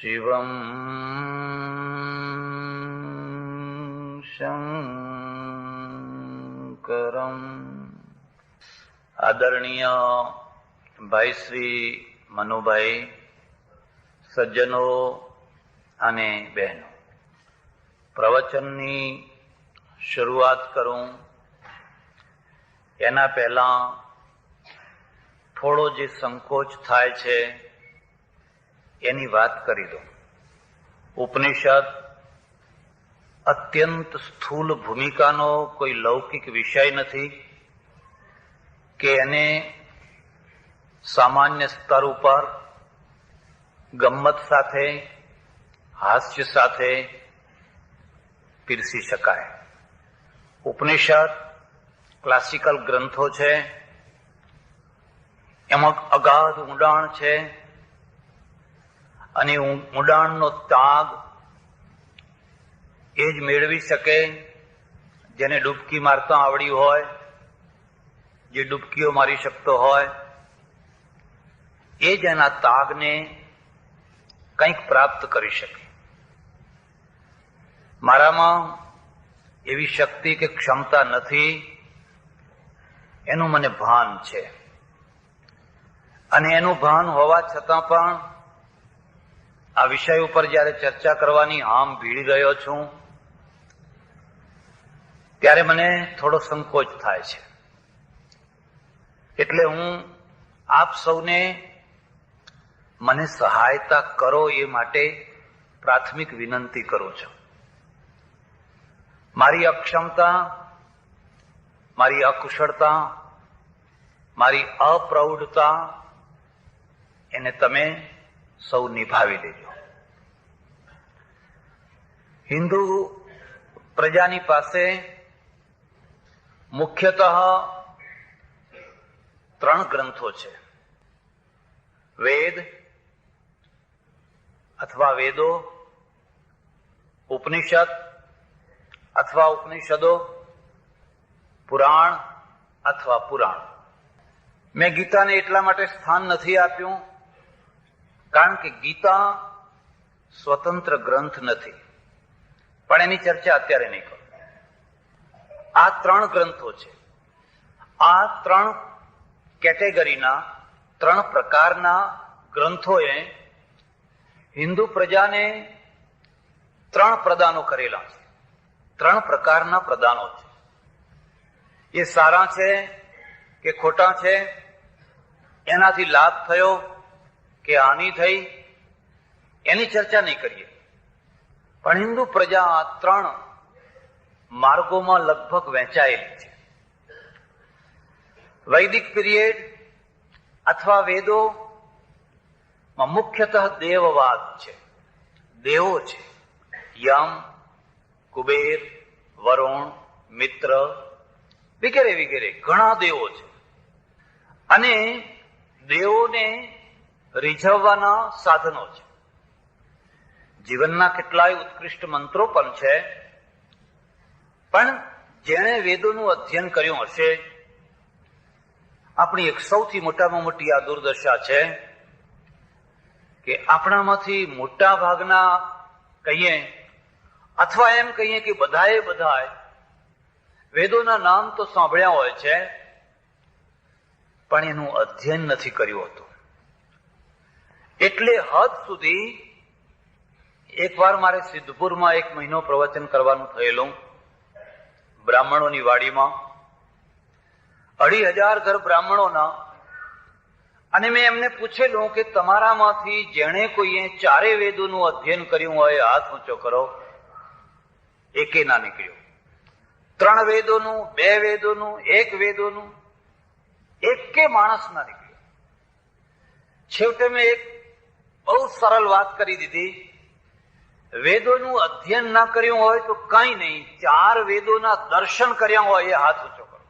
શિવં શંકરમ. આદરણીય ભાઈ શ્રી મનુભાઈ, સજ્જનો અને બહેનો, પ્રવચનની શરૂઆત કરું એના પહેલા થોડો જે સંકોચ થાય છે એની વાત કરી દઉં. ઉપનિષદ અત્યંત સ્થૂલ ભૂમિકાનો કોઈ લૌકિક વિષય નથી કે એને સામાન્ય સ્તર ઉપર ગમ્મત સાથે, હાસ્ય સાથે પીરસી શકાય. ઉપનિષદ ક્લાસિકલ ગ્રંથો છે, એમાં અગાધ ઊંડાણ છે અને ઊંડાણનો ત્યાગ એ જ મેળવી શકે જેને ડૂબકી મારતા આવડી હોય, જે ડૂબકીઓ મારી શકતો હોય, એ જ એના ત્યાગને કંઈક પ્રાપ્ત કરી શકે. મારામાં એવી શક્તિ કે ક્ષમતા નથી એનું મને ભાન છે, અને એનું ભાન હોવા છતાં પણ આ વિષય ઉપર જયારે ચર્ચા કરવાની આમ ભીડી રહ્યો છું ત્યારે મને થોડો સંકોચ થાય છે. એટલે હું આપ સૌને મને સહાયતા કરો એ માટે પ્રાથમિક વિનંતી કરું છું. મારી અક્ષમતા, મારી અકુશળતા, મારી અપ્રૌઢતા એને તમે સૌ નિભાવી લેજો. હિન્દુ પ્રજાની પાસે મુખ્યતઃ 3 ગ્રંથો છે. વેદ અથવા વેદો, ઉપનિષદ અથવા ઉપનિષદો, પુરાણ અથવા પુરાણ. મેં ગીતાને એટલા માટે સ્થાન નથી આપ્યું કારણ કે ગીતા સ્વતંત્ર ગ્રંથ નથી, પણ એની ચર્ચા અત્યારે નહીં કરું. આ 3 ગ્રંથો છે. આ 3 કેટેગરીના, 3 પ્રકારના ગ્રંથોએ હિન્દુ પ્રજાને 3 પ્રદાનો કરેલા છે. 3 પ્રકારના પ્રદાનો છે. એ સારા છે કે ખોટા છે, એનાથી લાભ થયો કે હાનિ થઈ, એની ચર્ચા નહીં કરીએ. પણ હિન્દુ પ્રજા આ 3 માર્ગોમાં લગભગ વહેંચાયેલી છે. વૈદિક પીરિયડ અથવા વેદોમાં મુખ્યતઃ દેવવાદ છે. દેવો છે, યમ, કુબેર, વરુણ, મિત્ર વગેરે વગેરે ઘણા દેવો છે. અને દેવોને રીઝવવાના સાધનો છે. જીવનના કેટલાય ઉત્કૃષ્ટ મંત્રો પણ છે, પણ જેણે વેદોનું અધ્યયન કર્યું હશે, આપણી એક સૌથી મોટામાં મોટી આ દુર્દશા છે કે આપણામાંથી મોટા ભાગના કહીએ અથવા એમ કહીએ કે બધાએ વેદોના નામ તો સાંભળ્યા હોય છે, પણ એનું અધ્યયન નથી કર્યું હતું. એટલે હદ સુધી એકવાર મારે સિદ્ધપુરમાં 1 મહિનો પ્રવચન કરવાનું થયેલું, બ્રાહ્મણોની વાડીમાં. 2,500 ઘર બ્રાહ્મણોના. અને મેં એમને પૂછેલું કે તમારામાંથી જેણે કોઈએ 4 વેદોનું અધ્યયન કર્યું હોય હાથ ઊંચો કરો. એકે ના નીકળ્યો. 3 વેદોનું, 2 વેદોનું, 1 વેદોનું, એકે માણસ ના નીકળ્યો. છેવટે મેં એક બહુ સરળ વાત કરી દીધી, વેદોનું અધ્યયન ના કર્યું હોય તો કઈ નહીં, 4 વેદોના દર્શન કર્યા હોય એ હાથ ઊંચો કરો.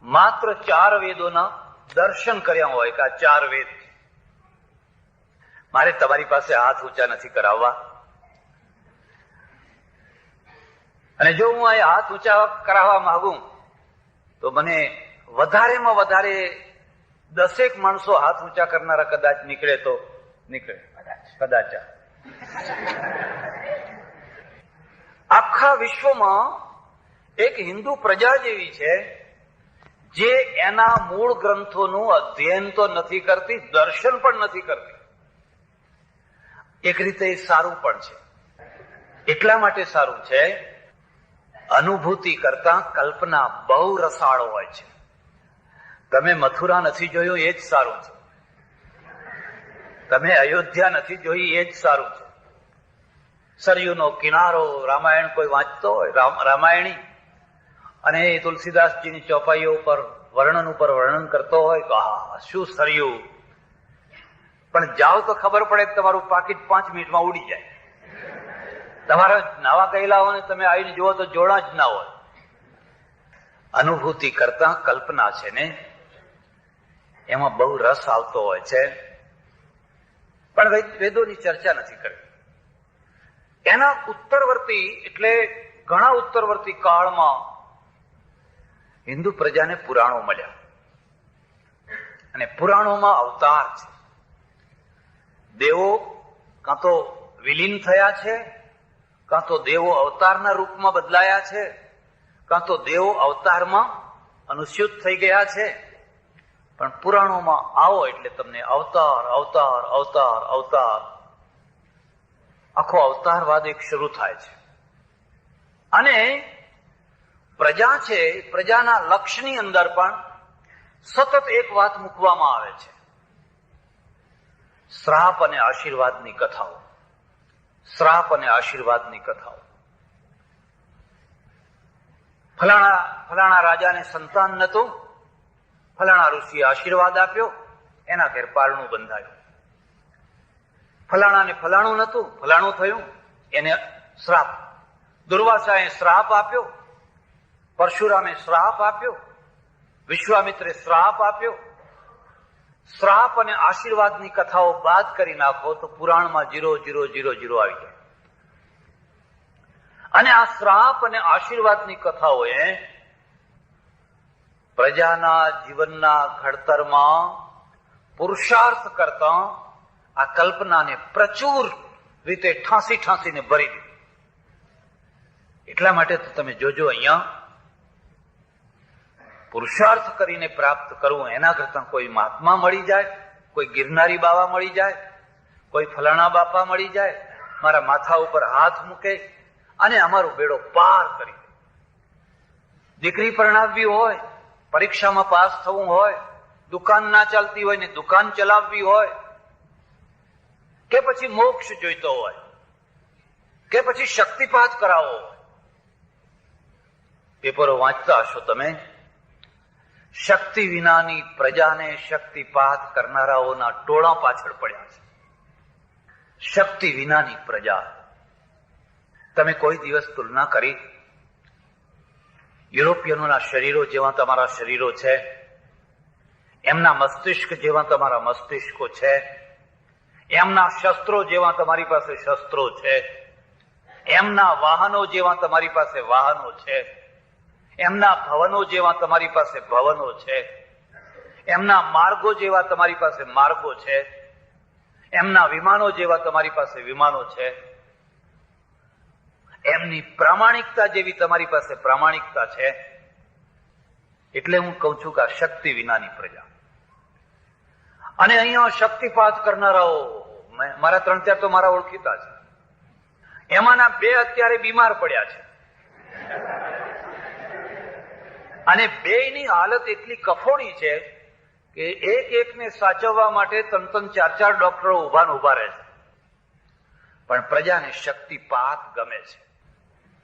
માત્ર 4 વેદોના દર્શન કર્યા હોય કે આ 4 વેદ. મારે તમારી પાસે હાથ ઊંચા નથી કરાવવા, અને જો હું આ હાથ ઊંચા કરાવવા માંગુ તો મને વધારેમાં વધારે 10 માણસો હાથ ઊંચા કરનારા કદાચ નીકળે તો નીકળે. કદાચ આખા વિશ્વમાં એક હિન્દુ પ્રજા જેવી છે જે એના મૂળ ગ્રંથોનું અધ્યયન તો નથી કરતી, દર્શન પણ નથી કરતી. એક રીતે એ સારું પણ છે. એટલા માટે સારું છે, અનુભૂતિ કરતા કલ્પના બહુ રસાળો હોય છે. તમે મથુરા નથી જોયું એ જ સારું છે, તમે અયોધ્યા નથી જોઈ એ જ સારું છે. સરયુનો કિનારો રામાયણ કોઈ વાંચતો હોય, રામાયણી, અને તુલસીદાસજીની ચોપાઈઓ ઉપર વર્ણન કરતો હોય તો હા શું સરયું, પણ જાઓ તો ખબર પડે કે તમારું પાકીટ 5 મિનિટમાં ઉડી જાય. તમારા નાવા ગયેલા હોય ને તમે આવીને જુઓ તો જોડા જ ના હોય. અનુભૂતિ કરતા કલ્પના છે ને એમાં બહુ રસ આવતો હોય છે, પણ વેદોની ચર્ચા નથી કરવી. એના ઉત્તરવર્તી એટલે ઘણા ઉત્તરવર્તી કાળમાં હિન્દુ પ્રજાને પુરાણો મળ્યા, અને પુરાણોમાં અવતાર છે. દેવો કાં તો વિલીન થયા છે, કાં તો દેવો અવતારના રૂપમાં બદલાયા છે, કાં તો દેવો અવતારમાં અનુસ્યુત થઈ ગયા છે. પણ પુરાણોમાં આવો એટલે તમને અવતાર અવતાર અવતાર અવતાર, આખો અવતારવાદ એક શરૂ થાય છે. અને પ્રજા છે, પ્રજાના લક્ષ્યની અંદર પણ સતત એક વાત મૂકવામાં આવે છે, શ્રાપ અને આશીર્વાદની કથાઓ. શ્રાપ અને આશીર્વાદની કથાઓ. ફલાણા રાજાને સંતાન નહોતું, ફલાણા ઋષિએ આશીર્વાદ આપ્યો, એના ઘેર પારણું બંધાયું. ફલાણાને ફલાણું નહોતું, ફલાણું થયું, એને શ્રાપ. દુર્વાસાએ શ્રાપ આપ્યો, પરશુરામે શ્રાપ આપ્યો, વિશ્વામિત્રે શ્રાપ આપ્યો. શ્રાપ અને આશીર્વાદની કથાઓ બાદ કરી નાખો તો પુરાણમાં 0,0,0,0 આવી જાય. અને આ શ્રાપ અને આશીર્વાદની કથાઓએ પ્રજાના જીવનના ઘડતરમાં પુરુષાર્થ કરતા આ કલ્પનાને પ્રચુર રીતે ઠાંસીને ભરી દીધી. એટલા માટે તો તમે જોજો, અહીંયા પુરુષાર્થ કરીને પ્રાપ્ત કરવું એના કરતા કોઈ મહાત્મા મળી જાય, કોઈ ગિરનારી બાવા મળી જાય, કોઈ ફલાણા બાપા મળી જાય, મારા માથા ઉપર હાથ મૂકે અને અમારો બેડો પાર કરી દે. દીકરી પરણાવવી હોય, પરીક્ષામાં પાસ થવું હોય, દુકાન ના ચાલતી હોય ને દુકાન ચલાવવી હોય, કે પછી મોક્ષ જોઈતો હોય, કે પછી શક્તિપાત કરાવવો હોય. પેપરો વાંચતા હશો તમે, શક્તિ વિનાની પ્રજાને શક્તિપાત કરનારાઓના ટોળા પાછળ પડ્યા છે. શક્તિ વિનાની પ્રજા. તમે કોઈ દિવસ તુલના કરી? યુરોપિયનોના શરીરો જેવા તમારા શરીરો છે, એમના મસ્તિષ્ક જેવા તમારા મસ્તિષ્કો છે, એમના શસ્ત્રો જેવા તમારી પાસે શસ્ત્રો છે, એમના વાહનો જેવા તમારી પાસે વાહનો છે, એમના ભવનો જેવા તમારી પાસે ભવનો છે, એમના માર્ગો જેવા તમારી પાસે માર્ગો છે, એમના વિમાનો જેવા તમારી પાસે વિમાનો છે, એમની પ્રામાણિકતા જેવી તમારી પાસે પ્રામાણિકતા છે. એટલે હું કહું છું કે આ શક્તિ વિનાની પ્રજા. અને અહીંયા શક્તિપાત કરનારાઓ મારા 3-4 તો મારા ઓળખીતા છે. એમાંના 2 અત્યારે બીમાર પડ્યા છે, અને 2ની હાલત એટલી કફોડી છે કે એકને સાચવવા માટે 3-4 ડોક્ટરો ઉભા રહે છે. પણ પ્રજાને શક્તિપાત ગમે છે.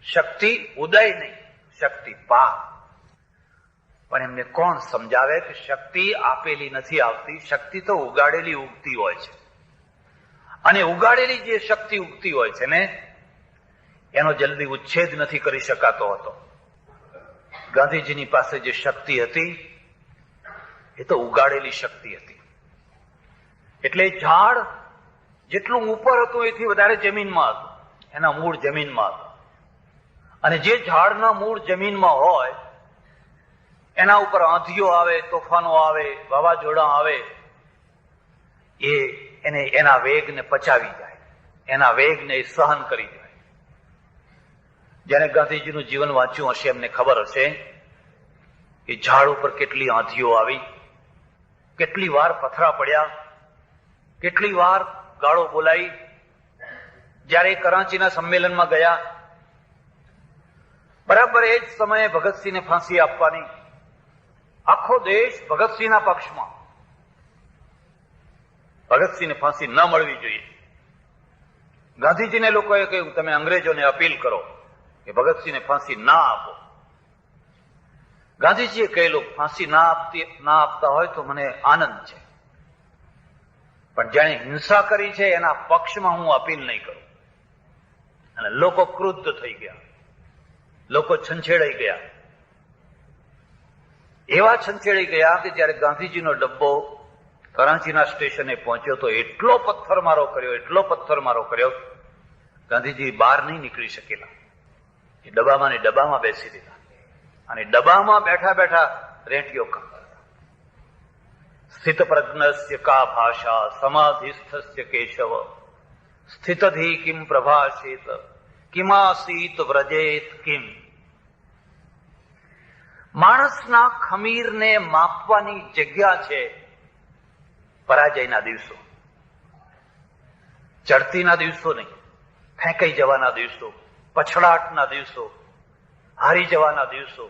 શક્તિ ઉદય નહીં, શક્તિપાત. પણ એમને કોણ સમજાવે કે શક્તિ આપેલી નથી આવતી, શક્તિ તો ઉગાડેલી ઉગતી હોય છે. અને ઉગાડેલી જે શક્તિ ઉગતી હોય છે ને, એનો જલ્દી ઉચ્છેદ નથી કરી શકાતો હતો. ગાંધીજીની પાસે જે શક્તિ હતી એ તો ઉગાડેલી શક્તિ હતી. એટલે ઝાડ જેટલું ઉપર હતું એથી વધારે જમીનમાં હતું, એના મૂળ જમીનમાં હતું. અને જે ઝાડના મૂળ જમીનમાં હોય એના ઉપર આંધીઓ આવે, તોફાનો આવે, વાવાઝોડા આવે, એને એના વેગને પચાવી જાય, એના વેગને સહન કરી જાય. જેને ગાંધીજીનું જીવન વાંચ્યું હશે એમને ખબર હશે કે ઝાડ ઉપર કેટલી આંધીઓ આવી, કેટલી વાર પથરા પડ્યા, કેટલી વાર ગાળો બોલાઈ. જયારે કરાંચીના સંમેલનમાં ગયા, બરાબર એ જ સમયે ભગતસિંહને ફાંસી આપવાની, આખો દેશ ભગતસિંહના પક્ષમાં. ભગતસિંહને ફાંસી ન મળવી જોઈએ. ગાંધીજીને લોકોએ કહ્યું તમે અંગ્રેજોને અપીલ કરો કે ભગતસિંહને ફાંસી ના આપો. ગાંધીજીએ કહેલું ફાંસી ના આપતા હોય તો મને આનંદ છે, પણ જેણે હિંસા કરી છે એના પક્ષમાં હું અપીલ નહીં કરું. અને લોકો ક્રુદ્ધ થઈ ગયા, લોકો છંછેડાઈ ગયા. એવા છંછેડાઈ ગયા કે જયારે ગાંધીજીનો ડબ્બો કરાંચીના સ્ટેશને પહોંચ્યો તો એટલો પથ્થરમારો કર્યો, ગાંધીજી બહાર નહીં નીકળી શકેલા. એ ડબ્બામાં બેસી દીધા અને ડબ્બામાં બેઠા બેઠા રેંટીઓ કંપતા. સ્થિત પ્રજ્ઞસ્ય કા ભાષા સમાધિસ્થસ્ય કેશવ સ્થિતધિ કિમ પ્રભાષેત કિમાસીત વ્રજેત કિમ. માણસના ખમીરને માપવાની જગ્યા છે પરાજયના દિવસો, ચડતીના દિવસો નહીં, ફેંકાઈ જવાના દિવસો, પછડાટના દિવસો, હારી જવાના દિવસો.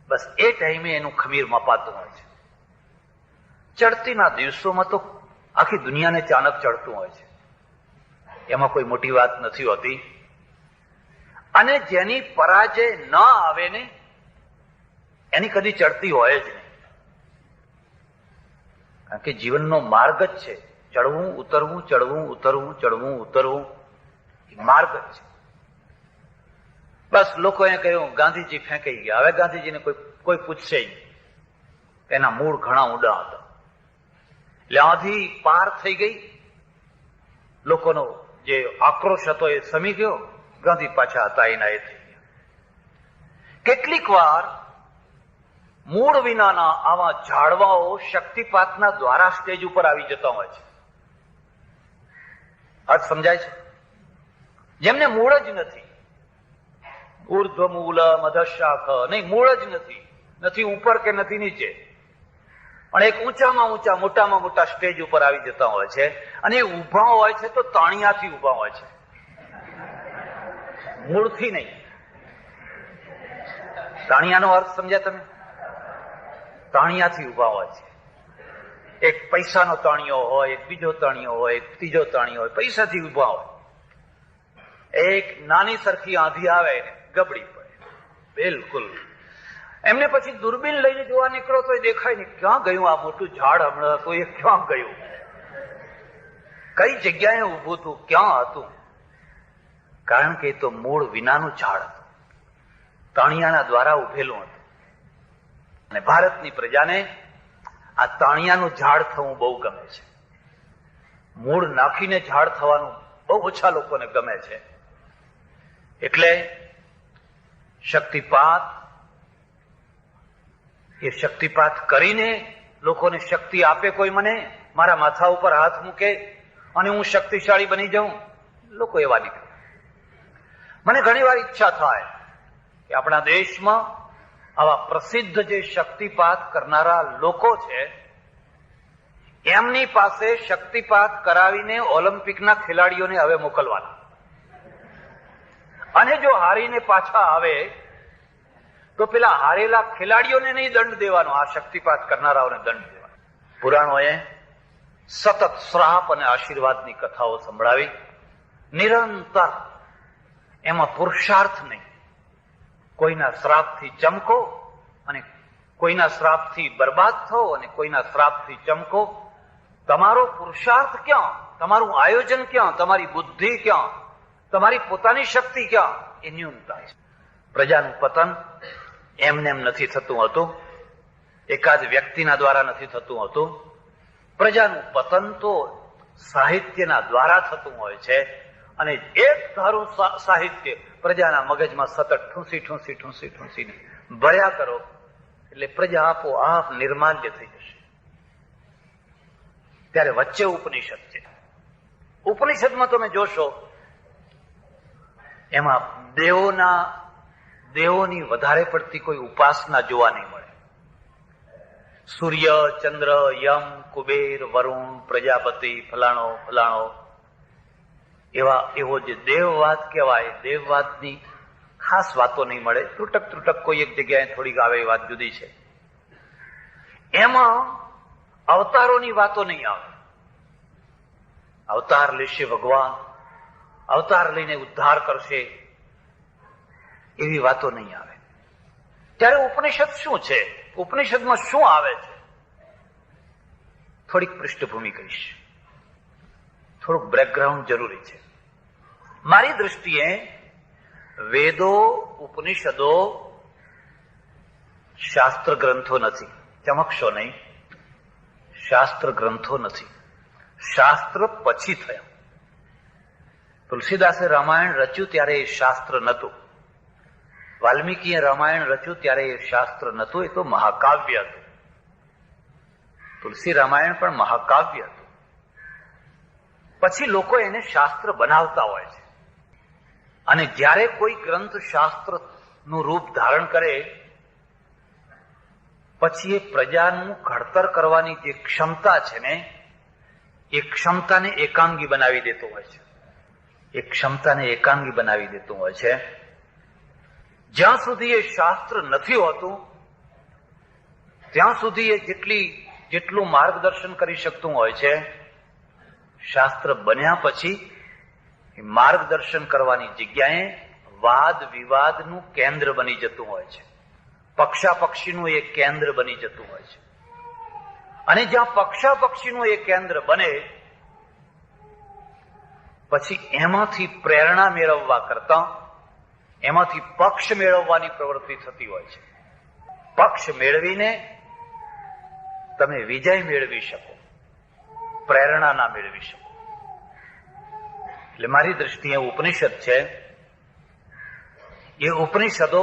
બસ એ ટાઈમે એનું ખમીર મપાતું હોય છે. ચડતીના દિવસોમાં તો આખી દુનિયાને ચાનક ચડતું હોય છે, એમાં કોઈ મોટી વાત નથી હોતી. અને જેની પરાજય ન આવે ને એની કદી ચડતી હોય જ નહીં. કારણ કે જીવનનો માર્ગ જ છે ચડવું ઉતરવું, ચડવું ઉતરવું, ચડવું ઉતરવું, માર્ગ જ છે. બસ લોકોએ કહ્યું ગાંધીજી ફેંકાઈ ગયા. હવે ગાંધીજીને કોઈ પૂછશે નહીં, એના મૂળ ઘણા ઊંડા હતા. એટલે આંધી પાર થઈ ગઈ, લોકોનો જે આક્રોશ હતો એ સમી ગયો. ગાંધી પાછા હતા એના એ થઈ ગયા. કેટલીક વાર મૂળ વિનાના આવા ઝાડવાઓ શક્તિપાતના દ્વારા સ્ટેજ ઉપર આવી જતા હોય છે. અર્થ સમજાય છે? જેમને મૂળ જ નથી, ઉર્ધ્વ મૂળ મધશાખ, નહીં, મૂળ જ નથી ઉપર કે નથી નીચે, પણ એક ઊંચામાં ઊંચા મોટામાં મોટા સ્ટેજ ઉપર આવી જતા હોય છે. અને એ ઉભા હોય છે તો તાણિયાથી ઉભા હોય છે, મૂળથી નહીં. તાણિયાનો અર્થ સમજ્યા તમે? તાણિયાથી ઉભા હોય છે. એક પૈસાનો તાણિયો હોય, એક બીજો તાણિયો હોય, એક ત્રીજો તાણિયો હોય, પૈસાથી ઉભા હોય. એક નાની સરખી આંધી આવે ગબડી પડે બિલકુલ. એમને પછી દૂરબીન લઈને જોવા નીકળો તો દેખાય નહીં ક્યાં ગયું આ મોટું ઝાડ, હમણાં તો એ ક્યાં ગયું, કઈ જગ્યાએ ઉભું હતું, ક્યાં હતું. કારણ કે એ તો મૂળ વિનાનું ઝાડ હતું, તાણિયાના દ્વારા ઉભેલું હતું. અને ભારતની પ્રજાને આ તાણિયાનું ઝાડ થવું બહુ ગમે છે. મૂળ નાખીને ઝાડ થવાનું બહુ ઓછા લોકોને ગમે છે. એટલે શક્તિપાત કરીને લોકોને શક્તિ આપે કોઈ, મને મારા માથા ઉપર હાથ મૂકે અને હું શક્તિશાળી બની જાઉં, લોકો એવા નીકળે. મને ઘણી વાર ઈચ્છા થાય કે આપણા દેશમાં આવા પ્રસિદ્ધ જે શક્તિપાત કરનારા લોકો છે એમની પાસે શક્તિપાત કરાવીને ઓલિમ્પિકના ખેલાડીઓને હવે મોકલવાના. અને જો હારીને પાછા આવે તો પેલા હારેલા ખેલાડીઓને નહીં દંડ દેવાનો, આ શક્તિપાત કરનારાઓને દંડ દેવાનો. પુરાણોએ સતત શ્રાપ અને આશીર્વાદની કથાઓ સંભળાવી, નિરંતર એમાં પુરુષાર્થ નહીં. કોઈના શ્રાપથી ચમકો અને કોઈના શ્રાપથી બરબાદ થો અને કોઈના શ્રાપથી ચમકો. તમારો પુરુષાર્થ ક્યાં, તમારું આયોજન ક્યાં, તમારી બુદ્ધિ ક્યાં, તમારી પોતાની શક્તિ ક્યાં, એ ન્યૂનતા છે. પ્રજાનું પતન એમને એમ નથી થતું હતું, એકાદ વ્યક્તિના દ્વારા નથી થતું હતું. પ્રજાનું પતન તો સાહિત્યના દ્વારા થતું હોય છે. અને એક ધારું સાહિત્ય પ્રજાના મગજમાં સતત ઠૂંસીને ભર્યા કરો એટલે પ્રજા આપોઆપ નિર્માલ્ય થઈ જશે. ત્યારે વચ્ચે ઉપનિષદ છે. ઉપનિષદમાં તમે જોશો એમાં દેવોની વધારે પડતી કોઈ ઉપાસના જોવા નહીં મળે. સૂર્ય, ચંદ્ર, યમ, કુબેર, વરુણ, પ્રજાપતિ, ફલાણો એવો જે દેવવાદ કહેવાય, દેવવાદની ખાસ વાતો નહીં મળે. ત્રુટક કોઈ એક જગ્યાએ થોડીક આવે એ વાત જુદી છે. એમાં અવતારોની વાતો નહીં આવે. અવતાર લેશે ભગવાન, અવતાર લઈને ઉદ્ધાર કરશે, એવી વાતો નહીં આવે. ત્યારે ઉપનિષદ શું છે, ઉપનિષદમાં શું આવે છે, થોડીક પૃષ્ઠભૂમિ કહીશ. થોડુંક બેકગ્રાઉન્ડ જરૂરી છે. મારી દૃષ્ટિએ વેદો, ઉપનિષદો શાસ્ત્ર ગ્રંથો નથી. ચમકશો નહીં, શાસ્ત્ર ગ્રંથો નથી. શાસ્ત્ર પછી થયા. તુલસીદાસે રામાયણ રચ્યું ત્યારે એ શાસ્ત્ર નહોતું. વાલ્મીકીએ રામાયણ રચ્યું ત્યારે એ શાસ્ત્ર નહોતું, એ તો મહાકાવ્ય હતું. તુલસી રામાયણ પણ મહાકાવ્ય હતું. પછી લોકો એને શાસ્ત્ર બનાવતા હોય છે. અને જ્યારે કોઈ ગ્રંથ શાસ્ત્રનું રૂપ ધારણ કરે પછી એ પ્રજાનું ઘડતર કરવાની જે ક્ષમતા છે ને, એ ક્ષમતાને એકાંગી બનાવી દેતું હોય છે. એ ક્ષમતાને એકાંગી બનાવી દેતું હોય છે. જ્યાં સુધી એ શાસ્ત્ર નથી હોતું ત્યાં સુધી એ જેટલું માર્ગદર્શન કરી શકતું હોય છે, શાસ્ત્ર બન્યા પછી એ માર્ગદર્શન કરવાની જગ્યાએ વાદ વિવાદનું કેન્દ્ર બની જતું હોય છે. પક્ષાપક્ષીનું એ કેન્દ્ર બની જતું હોય છે. અને જ્યાં પક્ષાપક્ષીનું એ કેન્દ્ર બને પછી એમાંથી પ્રેરણા મેળવવા કરતા એમાંથી પક્ષ મેળવવાની પ્રવૃત્તિ થતી હોય છે. પક્ષ મેળવીને તમે વિજય મેળવી શકો, પ્રેરણા ના મેળવી શકો. એટલે મારી દ્રષ્ટિએ ઉપનિષદ છે, એ ઉપનિષદો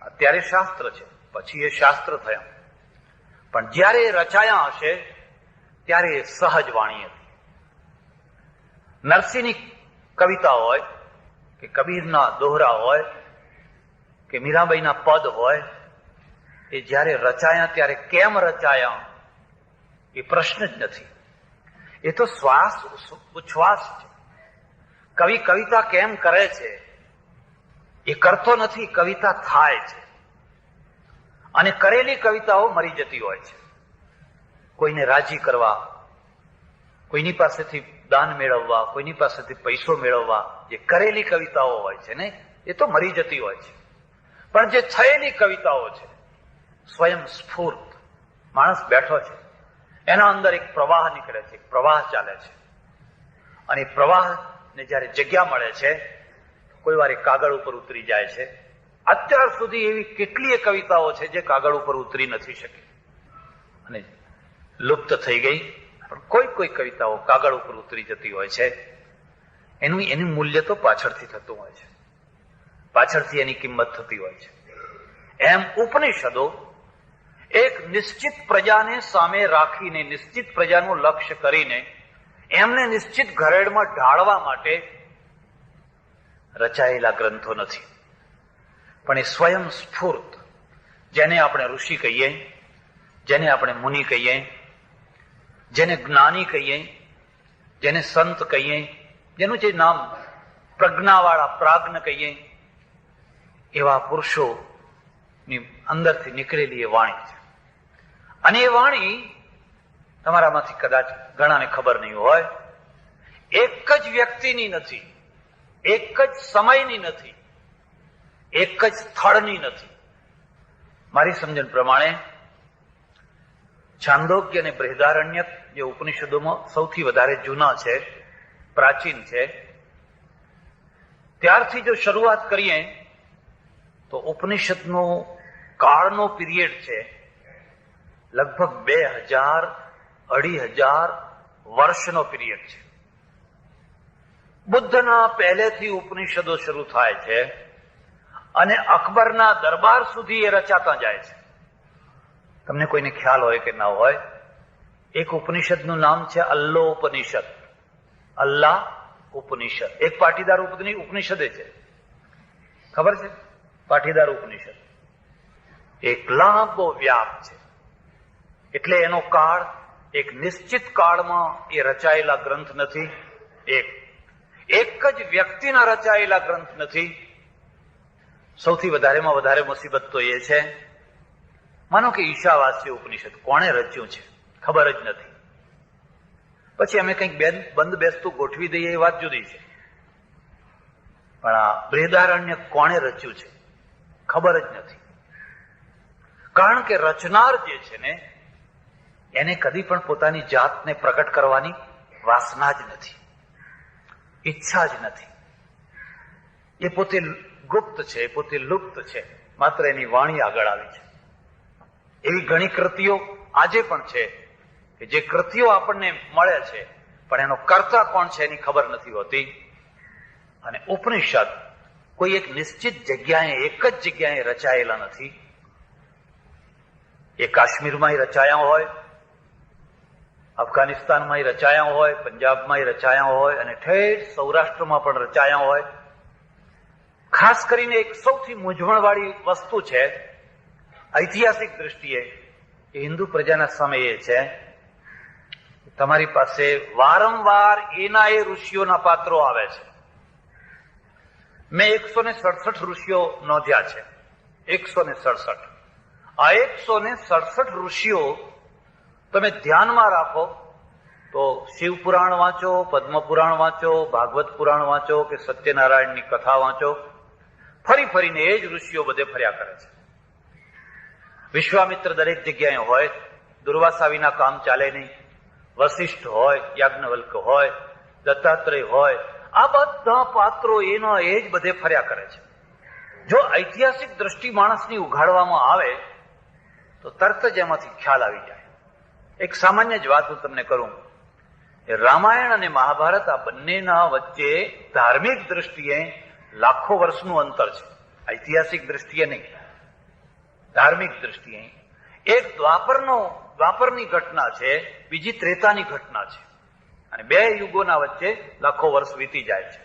અત્યારે શાસ્ત્ર છે, પછી એ શાસ્ત્ર થયા. પણ જ્યારે એ રચાયા હશે ત્યારે એ સહજ વાણી હતી. નરસિંહની કવિતા હોય કે કબીરના દોહરા હોય કે મીરાબાઈના પદ હોય, એ જ્યારે રચાયા ત્યારે કેમ રચાયા એ પ્રશ્ન જ નથી. એ તો શ્વાસ ઉચ્છ્વાસ છે. કવિ કવિતા કેમ કરે છે એ કરતો નથી, કવિતા થાય છે. અને કરેલી કવિતાઓ મરી જતી હોય છે. કોઈને રાજી કરવા, કોઈની પાસેથી દાન મેળવવા, કોઈની પાસેથી પૈસો મેળવવા, જે કરેલી કવિતાઓ હોય છે ને, એ તો મરી જતી હોય છે. પણ જે થયેલી કવિતાઓ છે, સ્વયં સ્ફૂર્ત, માણસ બેઠો છે, એના અંદર એક પ્રવાહ નીકળે છે, એક પ્રવાહ ચાલે છે. અને એ પ્રવાહને જયારે જગ્યા મળે છે, કોઈ વાર એ કાગળ ઉપર ઉતરી જાય છે. અત્યાર સુધી એવી કેટલીય કવિતાઓ છે જે કાગળ ઉપર ઉતરી નથી શકી અને લુપ્ત થઈ ગઈ. પણ કોઈ કવિતાઓ કાગળ ઉપર ઉતરી જતી હોય છે. એનું મૂલ્ય તો પાછળથી થતું હોય છે, પાછળથી એની કિંમત થતી હોય છે. એમ ઉપનિષદો એક નિશ્ચિત પ્રજાને સામે રાખીને, નિશ્ચિત પ્રજાનું લક્ષ્ય કરીને એમને નિશ્ચિત ઘરેડમાં ઢાળવા માટે રચાયેલા ગ્રંથો નથી. પણ એ સ્વયં સ્ફૂર્ત, જેને આપણે ઋષિ કહીએ, જેને આપણે મુનિ કહીએ, જેને જ્ઞાની કહીએ, જેને સંત કહીએ, જેનું જે નામ પ્રજ્ઞાવાળા પ્રાજ્ઞ કહીએ, એવા પુરુષોની અંદરથી નીકળેલી એ વાણી છે. અને એ વાણી તમારામાંથી કદાચ ઘણાને ખબર નહીં હોય, એક જ વ્યક્તિની નથી, એક જ સમયની નથી, એક જ સ્થળની નથી. મારી સમજણ પ્રમાણે છાંદોગ્ય અને બૃહદારણ્યક જે ઉપનિષદોમાં સૌથી વધારે જૂના છે, પ્રાચીન છે, ત્યારથી જો શરૂઆત કરીએ તો ઉપનિષદનો કાળનો પીરિયડ છે લગભગ 2000-2500 વર્ષનો પીરિયડ છે. બુદ્ધના પહેલેથી ઉપનિષદો શરૂ થાય છે અને અકબરના દરબાર સુધી એ રચાતા જાય છે. તમને કોઈને ખ્યાલ હોય કે ના હોય, એક ઉપનિષદનું નામ છે અલ્લો ઉપનિષદ, અલ્લાહ ઉપનિષદ. એક પાટીદાર ઉપનિષદે છે, ખબર છે? પાટીદાર ઉપનિષદ એક લાંબો વ્યાપ છે. એટલે એનો કાળ એક નિશ્ચિત કાળમાં એ રચાયેલા ગ્રંથ નથી, એક જ વ્યક્તિના રચાયેલા ગ્રંથ નથી. સૌથી વધારેમાં વધારે મુસીબત તો એ છે, માનો કે ઈશાવાસ્ય ઉપનિષદ કોણે રચ્યું છે ખબર જ નથી. પછી અમે કંઈક બંધ બેસતું ગોઠવી દઈએ એ વાત જુદી છે, પણ આ બૃહદારણ્ય કોણે રચ્યું છે ખબર જ નથી. કારણ કે રચનાર જે છે ને એને કદી પણ પોતાની જાતને પ્રગટ કરવાની વાસના જ નથી, ઈચ્છા જ નથી. એ પોતે ગુપ્ત છે, એ પોતે લુપ્ત છે, માત્ર એની વાણી આગળ આવી છે. એવી ઘણી કૃતિઓ આજે પણ છે કે જે કૃતિઓ આપણને મળે છે પણ એનો કર્તા કોણ છે એની ખબર નથી હોતી. અને ઉપનિષદ કોઈ એક નિશ્ચિત જગ્યાએ, એક જ જગ્યાએ રચાયેલા નથી. એ કાશ્મીરમાં રચાયા હોય, અફઘાનિસ્તાનમાં રચાયા હોય, પંજાબમાં રચાયા હોય અને ઠેઠ સૌરાષ્ટ્રમાં પણ રચાયા હોય. ખાસ કરીને એક સૌથી મૂંઝવણવાળી વસ્તુ છે ઐતિહાસિક દ્રષ્ટિએ, એ હિન્દુ પ્રજાના સમયે છે. તમારી પાસે વારંવાર એના એ ઋષિઓના પાત્રો આવે છે. મેં 167 ઋષિઓ નોંધ્યા છે, 167. આ 167 ઋષિઓ તમે ધ્યાનમાં રાખો તો શિવ પુરાણ વાંચો, પદ્મ પુરાણ વાંચો, ભાગવત પુરાણ વાંચો કે સત્યનારાયણની કથા વાંચો, ફરી ફરીને એ જ ઋષિઓ બધે ફર્યા કરે છે. વિશ્વામિત્ર દરેક જગ્યાએ હોય, દુર્વાસા વિના કામ ચાલે નહીં. વશિષ્ઠ હોય, યાજ્ઞવલ્ક હોય, દત્તાત્રેય હોય, આ બધા પાત્રો એનો એ જ બધે ફર્યા કરે છે. જો ઐતિહાસિક દ્રષ્ટિ માણસની ઉઘાડવામાં આવે તો તરત જ એમાંથી ખ્યાલ આવી જાય. એક સામાન્ય જ વાત હું તમને કરું, રામાયણ અને મહાભારત આ બંનેના વચ્ચે ધાર્મિક દ્રષ્ટિએ લાખો વર્ષનું અંતર છે, ઐતિહાસિક દ્રષ્ટિએ નહીં, ધાર્મિક દ્રષ્ટિએ. એક દ્વાપરની ઘટના છે, બીજી ત્રેતાની ઘટના છે, અને બે યુગોના વચ્ચે લાખો વર્ષ વીતી જાય છે.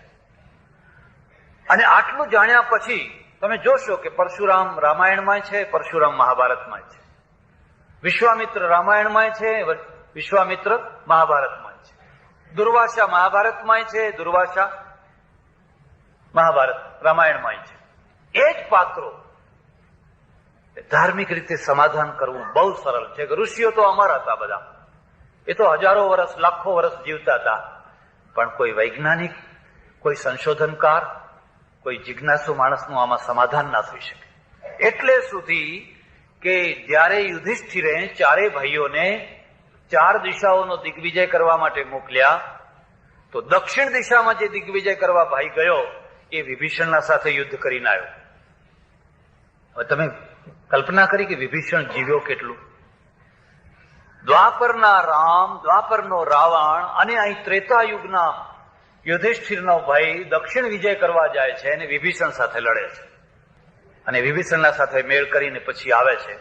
અને આટલું જાણ્યા પછી તમે જોશો કે પરશુરામ રામાયણમાં છે, પરશુરામ મહાભારતમાં છે, વિશ્વામિત્ર રામાયણમાં છે, વિશ્વામિત્ર મહાભારતમાં છે, દુર્વાસા મહાભારતમાં છે, દુર્વાસા મહાભારત રામાયણમાં છે. એ જ પાત્રો ધાર્મિક રીતે સમાધાન કરવું બહુ સરળ છે. ઋષિઓ તો અમર હતા બધા, એ તો હજારો વર્ષ, લાખો વર્ષ જીવતા હતા, પણ કોઈ વૈજ્ઞાનિક, કોઈ સંશોધનકાર, કોઈ જિજ્ઞાસુ માણસનું આમાં સમાધાન ના થઈ શકે. એટલે સુધી કે જ્યારે યુધિષ્ઠિરે ચારે ભાઈઓને 4 દિશાઓનો દિગ્વિજય કરવા માટે મોકલ્યા, તો દક્ષિણ દિશામાં જે દિગ્વિજય કરવા ભાઈ ગયો એ વિભીષણના સાથે યુદ્ધ કરીને આવ્યો. હવે તમે કલ્પના કરી કે વિભીષણ જીવ્યો કેટલું. દ્વાપરના રામ, દ્વાપરનો રાવણ અને અહીં ત્રેતા યુગના યુધિષ્ઠિરનો ભાઈ દક્ષિણ વિજય કરવા જાય છે અને વિભીષણ સાથે લડે છે. અને વિભીષણના સાથે મેળ કરીને પછી આવે છે.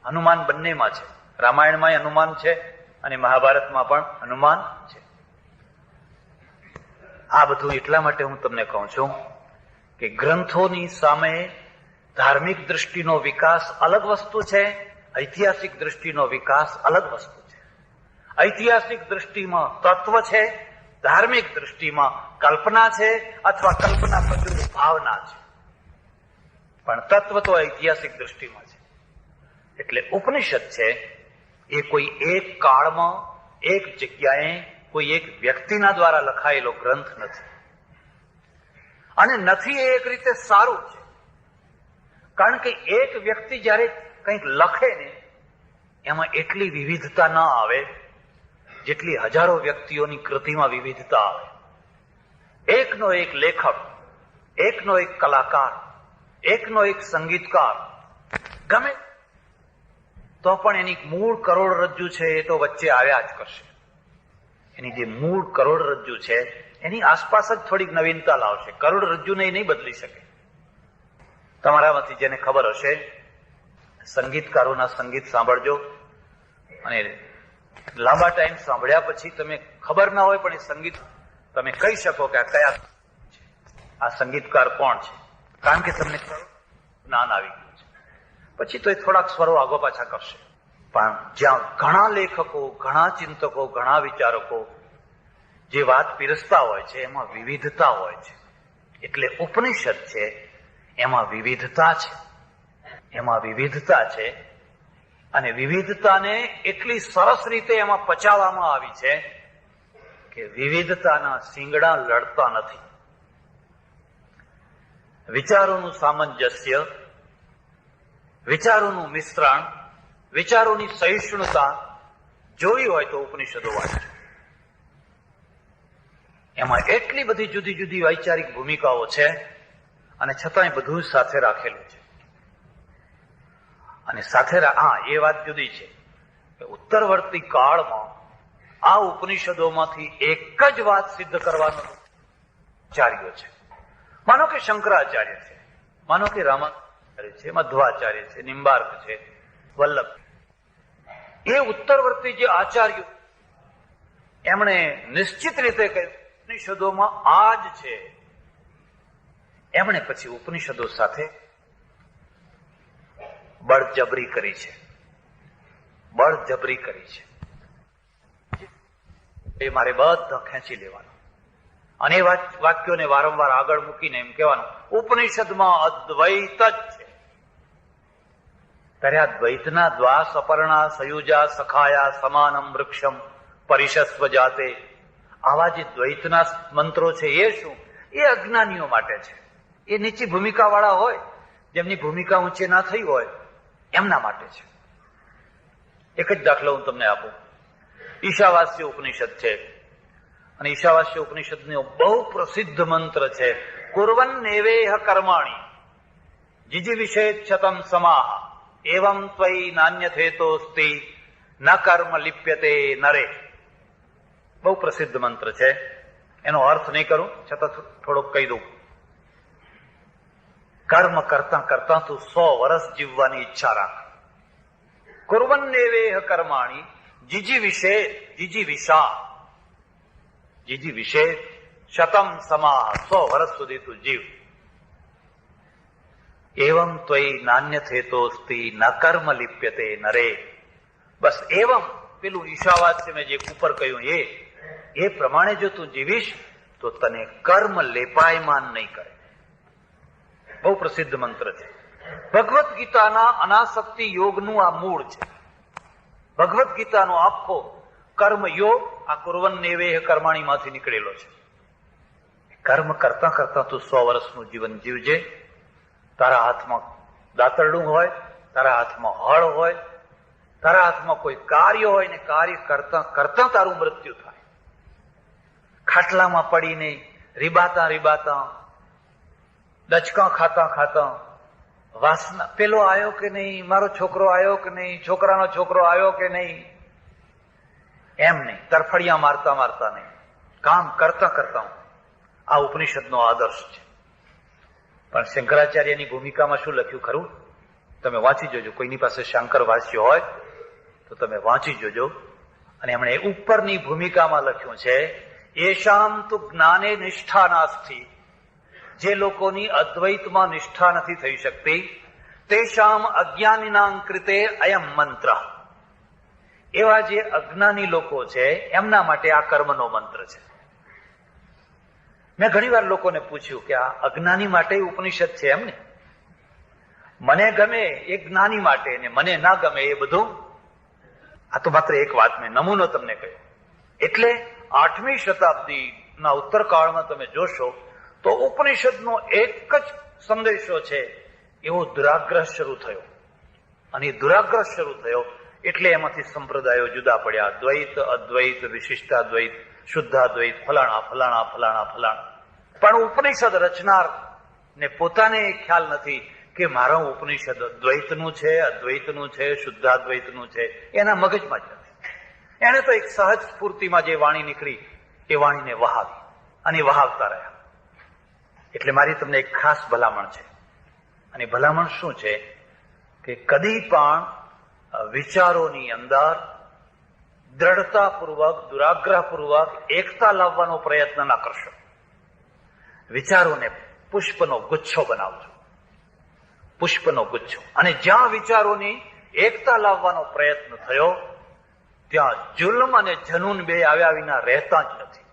હનુમાન બંનેમાં છે, રામાયણમાં હનુમાન છે અને મહાભારતમાં પણ હનુમાન છે. આ બધું એટલા માટે હું તમને કહું છું કે ગ્રંથોની સામે ધાર્મિક દૃષ્ટિનો વિકાસ અલગ વસ્તુ છે, ઐતિહાસિક દૃષ્ટિનો વિકાસ અલગ વસ્તુ છે. ઐતિહાસિક દૃષ્ટિમાં તત્વ છે, ધાર્મિક દૃષ્ટિમાં કલ્પના છે અથવા કલ્પના પ્રચુર ભાવના છે. પણ તત્વ તો ઐતિહાસિક દૃષ્ટિમાં છે. એટલે ઉપનિષદ છે એ કોઈ એક કાળમાં, એક જગ્યાએ, કોઈ એક વ્યક્તિના દ્વારા લખાયેલો ગ્રંથ નથી. અને નથી એ એક રીતે સારું છે, કારણ કે એક વ્યક્તિ જયારે કંઈક લખે ને એમાં એટલી વિવિધતા ના આવે જેટલી હજારો વ્યક્તિઓની કૃતિમાં વિવિધતા આવે. એકનો એક લેખક, એકનો એક કલાકાર, એકનો એક સંગીતકાર ગમે તો પણ એની મૂળ કરોડરજ્જુ છે એ તો વચ્ચે આવ્યા જ કરશે. એની જે મૂળ કરોડરજ્જુ છે એની આસપાસ જ થોડીક નવીનતા લાવશે. કરોડરજ્જુને એ નહીં બદલી શકે. તમારામાંથી જેને ખબર હશે, સંગીતકારોના સંગીત સાંભળજો અને લાંબા ટાઈમ સાંભળ્યા પછી તમે ખબર ના હોય પણ એ સંગીત તમે કહી શકો કે આ કયા આ સંગીતકાર કોણ છે, કારણ કે તમને જ્ઞાન આવી ગયું છે. પછી તો એ થોડાક સ્વરો આગો પાછા કરશે. પણ જ્યાં ઘણા લેખકો, ઘણા ચિંતકો, ઘણા વિચારકો જે વાત પીરસતા હોય છે એમાં વિવિધતા હોય છે. એટલે ઉપનિષદ છે એમાં વિવિધતા છે, એમાં વિવિધતા છે. અને વિવિધતાને એટલી સરસ રીતે એમાં પચાવવામાં આવી છે કે વિવિધતાના શિંગડા લડતા નથી. વિચારોનું સામંજસ્ય, વિચારોનું મિશ્રણ, વિચારોની સહિષ્ણુતા જોવી હોય તો ઉપનિષદો વાંચો. એમાં એટલી બધી જુદી જુદી વૈચારિક ભૂમિકાઓ છે અને છતાંય બધું સાથે રાખેલું છે. અને સાથે એ વાત જુદી છે કે ઉત્તરવર્તી કાળમાં આ ઉપનિષદોમાંથી એક જ વાત સિદ્ધ કરવાનો આચાર્યો છે. માનો કે શંકરાચાર્ય છે, માનો કે રામાચાર્ય છે, મધ્વાચાર્ય છે, નિમ્બાર્ક છે, વલ્લભ. એ ઉત્તરવર્તી જે આચાર્યો એમણે નિશ્ચિત રીતે કહ્યું ઉપનિષદોમાં આ જ છે. એમણે પછી ઉપનિષદો સાથે બળજબરી કરી છે, બળજબરી કરી છે. એ મારે બધા ખેંચી લેવાનું અને એ વાક્યોને વારંવાર આગળ મૂકીને એમ કહેવાનું ઉપનિષદમાં અદ્વૈત જ છે. ત્યારે આ દ્વૈતના દ્વા સપર્ણા સયુજા સખાયા સમાનમ વૃક્ષમ પરિશસ્વ જાતે, આવા જે દ્વૈતના મંત્રો છે એ શું? એ અજ્ઞાનીઓ માટે છે. એ નીચી ભૂમિકા વાળા હોય, જેમની ભૂમિકા ઊંચી ના થઈ હોય એમના માટે છે. એક જ દાખલો હું તમને આપું. ઈશાવાસ્ય ઉપનિષદ છે અને ઈશાવાસ્ય ઉપનિષદનો બહુ પ્રસિદ્ધ મંત્ર છે કુર્વન નેવેહ કર્માણી જીજી વિષેદ શતમ સમાહ એવમ ત્વયી નાન્યથેતોસ્તિ ન કર્મ લિપ્યતે નરે. બહુ પ્રસિદ્ધ મંત્ર છે. એનો અર્થ નહીં કરું, છતાં થોડોક કહી દઉં. કર્મ કરતા કરતા તું 100 વર્ષ જીવવાની ઈચ્છા રાખ. કુર્વન નેવેહ કર્માણી જીજી વિષે શતમ સમાહ, 100 વર્ષ સુધી તું જીવ. એવમ ત્વયી નાન્યથેતોસ્તિ ન કર્મ લિપ્યતે નરે. બસ એવમ પેલું ઈશાવાસ્ય મેં જે ઉપર કહ્યું એ પ્રમાણે જો તું જીવીશ તો તને કર્મ લેપાયમાન નહીં કરે. બહુ પ્રસિદ્ધ મંત્ર છે. ભગવદ્ ગીતાના અનાસક્તિ યોગનું આ મૂળ છે. ભગવદ્ ગીતાનો આખો કર્મ યોગ આ કુર્વન નેવેહ કર્માણી માંથી નીકળેલો છે. કર્મ કરતા કરતા તું 100 વર્ષનું જીવન જીવજે. તારા હાથમાં દાતરડું હોય, તારા હાથમાં હળ હોય, તારા હાથમાં કોઈ કાર્ય હોય ને કાર્ય કરતા કરતા તારું મૃત્યુ થાય. ખાટલામાં પડીને રીબાતા ડચકા ખાતા વાસના, પેલો આવ્યો કે નહીં, મારો છોકરો આવ્યો કે નહીં, છોકરાનો છોકરો આવ્યો કે નહીં, એમ નહીં. તરફડિયા મારતા નહીં, કામ કરતા. આ ઉપનિષદનો આદર્શ છે. પણ શંકરાચાર્યની ભૂમિકામાં શું લખ્યું ખરું? તમે વાંચી જોજો. કોઈની પાસે શંકર ભાષ્ય હોય તો તમે વાંચી જોજો. અને એમણે ઉપરની ભૂમિકામાં લખ્યું છે એશામ તુ જ્ઞાને નિષ્ઠા નાસ્તી, જે લોકોની અદ્વૈતમાં નિષ્ઠા નથી થઈ શકતી, તેશામ અજ્ઞાનીનાં કૃતે અયમ મંત્ર. એવા જે અજ્ઞાની લોકો છે એમના માટે આ કર્મનો મંત્ર છે. મેં ઘણી વાર લોકોને પૂછ્યું કે આ અજ્ઞાની માટે ઉપનિષદ છે એમને? મને ગમે એ જ્ઞાની માટે ને મને ના ગમે એ બધું. આ તો માત્ર એક વાત મેં નમૂનો તમને કહ્યો. એટલે 8મી શતાબ્દીના ઉત્તરકાળમાં તમે જોશો તો ઉપનિષદનો એક જ સંદેશો છે, એવો દુરાગ્રહ શરૂ થયો. અને એ દુરાગ્રહ શરૂ થયો એટલે એમાંથી સંપ્રદાયો જુદા પડ્યા. દ્વૈત, અદ્વૈત, વિશિષ્ટાદ્વૈત, શુદ્ધાદ્વૈત, ફલાણા. પણ ઉપનિષદ રચનાર ને પોતાને ખ્યાલ નથી કે મારો ઉપનિષદ દ્વૈતનું છે, અદ્વૈતનું છે, શુદ્ધાદ્વૈતનું છે. એના મગજમાં જ નથી. એને તો એક સહજ સ્ફૂર્તિમાં જે વાણી નીકળી એ વાણીને વહાવી અને વહાવતા રહ્યા. એટલે મારી તમને એક ખાસ ભલામણ છે. અને ભલામણ શું છે કે કદી પણ વિચારોની અંદર દ્રઢતાપૂર્વક, દુરાગ્રહપૂર્વક એકતા લાવવાનો પ્રયત્ન ના કરશો. વિચારોને પુષ્પનો ગુચ્છો બનાવજો, પુષ્પનો ગુચ્છો. અને જ્યાં વિચારોની એકતા લાવવાનો પ્રયત્ન થયો ત્યાં જુલ્મ અને જનૂન બે આવ્યા વિના રહેતા જ નથી.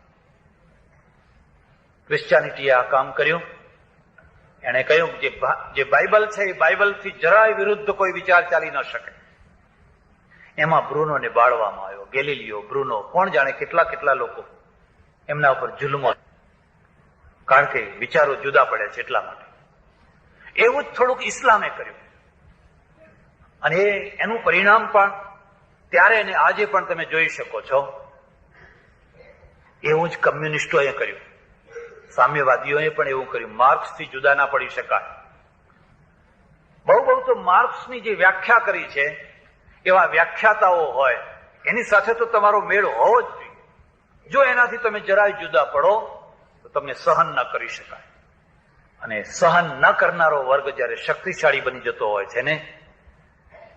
ક્રિશ્ચિયાનિટીએ આ કામ કર્યું. એણે કહ્યું જે બાઇબલ છે એ બાઇબલથી જરાય વિરુદ્ધ કોઈ વિચાર ચાલી ન શકે. એમાં બ્રુનોને બાળવામાં આવ્યો. ગેલિલિયો, બ્રુનો, કોણ જાણે કેટલા લોકો એમના ઉપર જુલ્મો, કારણ કે વિચારો જુદા પડે છે એટલા માટે. એવું જ થોડુંક ઇસ્લામે કર્યું અને એનું પરિણામ પણ ત્યારે અને આજે પણ તમે જોઈ શકો છો. એવું જ કમ્યુનિસ્ટોએ કર્યું, સામ્યવાદીઓએ પણ એવું કર્યું. માર્ક્સથી જુદા ના પડી શકાય. બહુ તો માર્ક્સની જે વ્યાખ્યા કરી છે એવા વ્યાખ્યાતાઓ હોય એની સાથે તો તમારો મેળ હોવો જ જોઈએ. જો એનાથી તમે જરાય જુદા પડો તો તમને સહન ન કરી શકાય. અને સહન ન કરનારો વર્ગ જયારે શક્તિશાળી બની જતો હોય છે ને,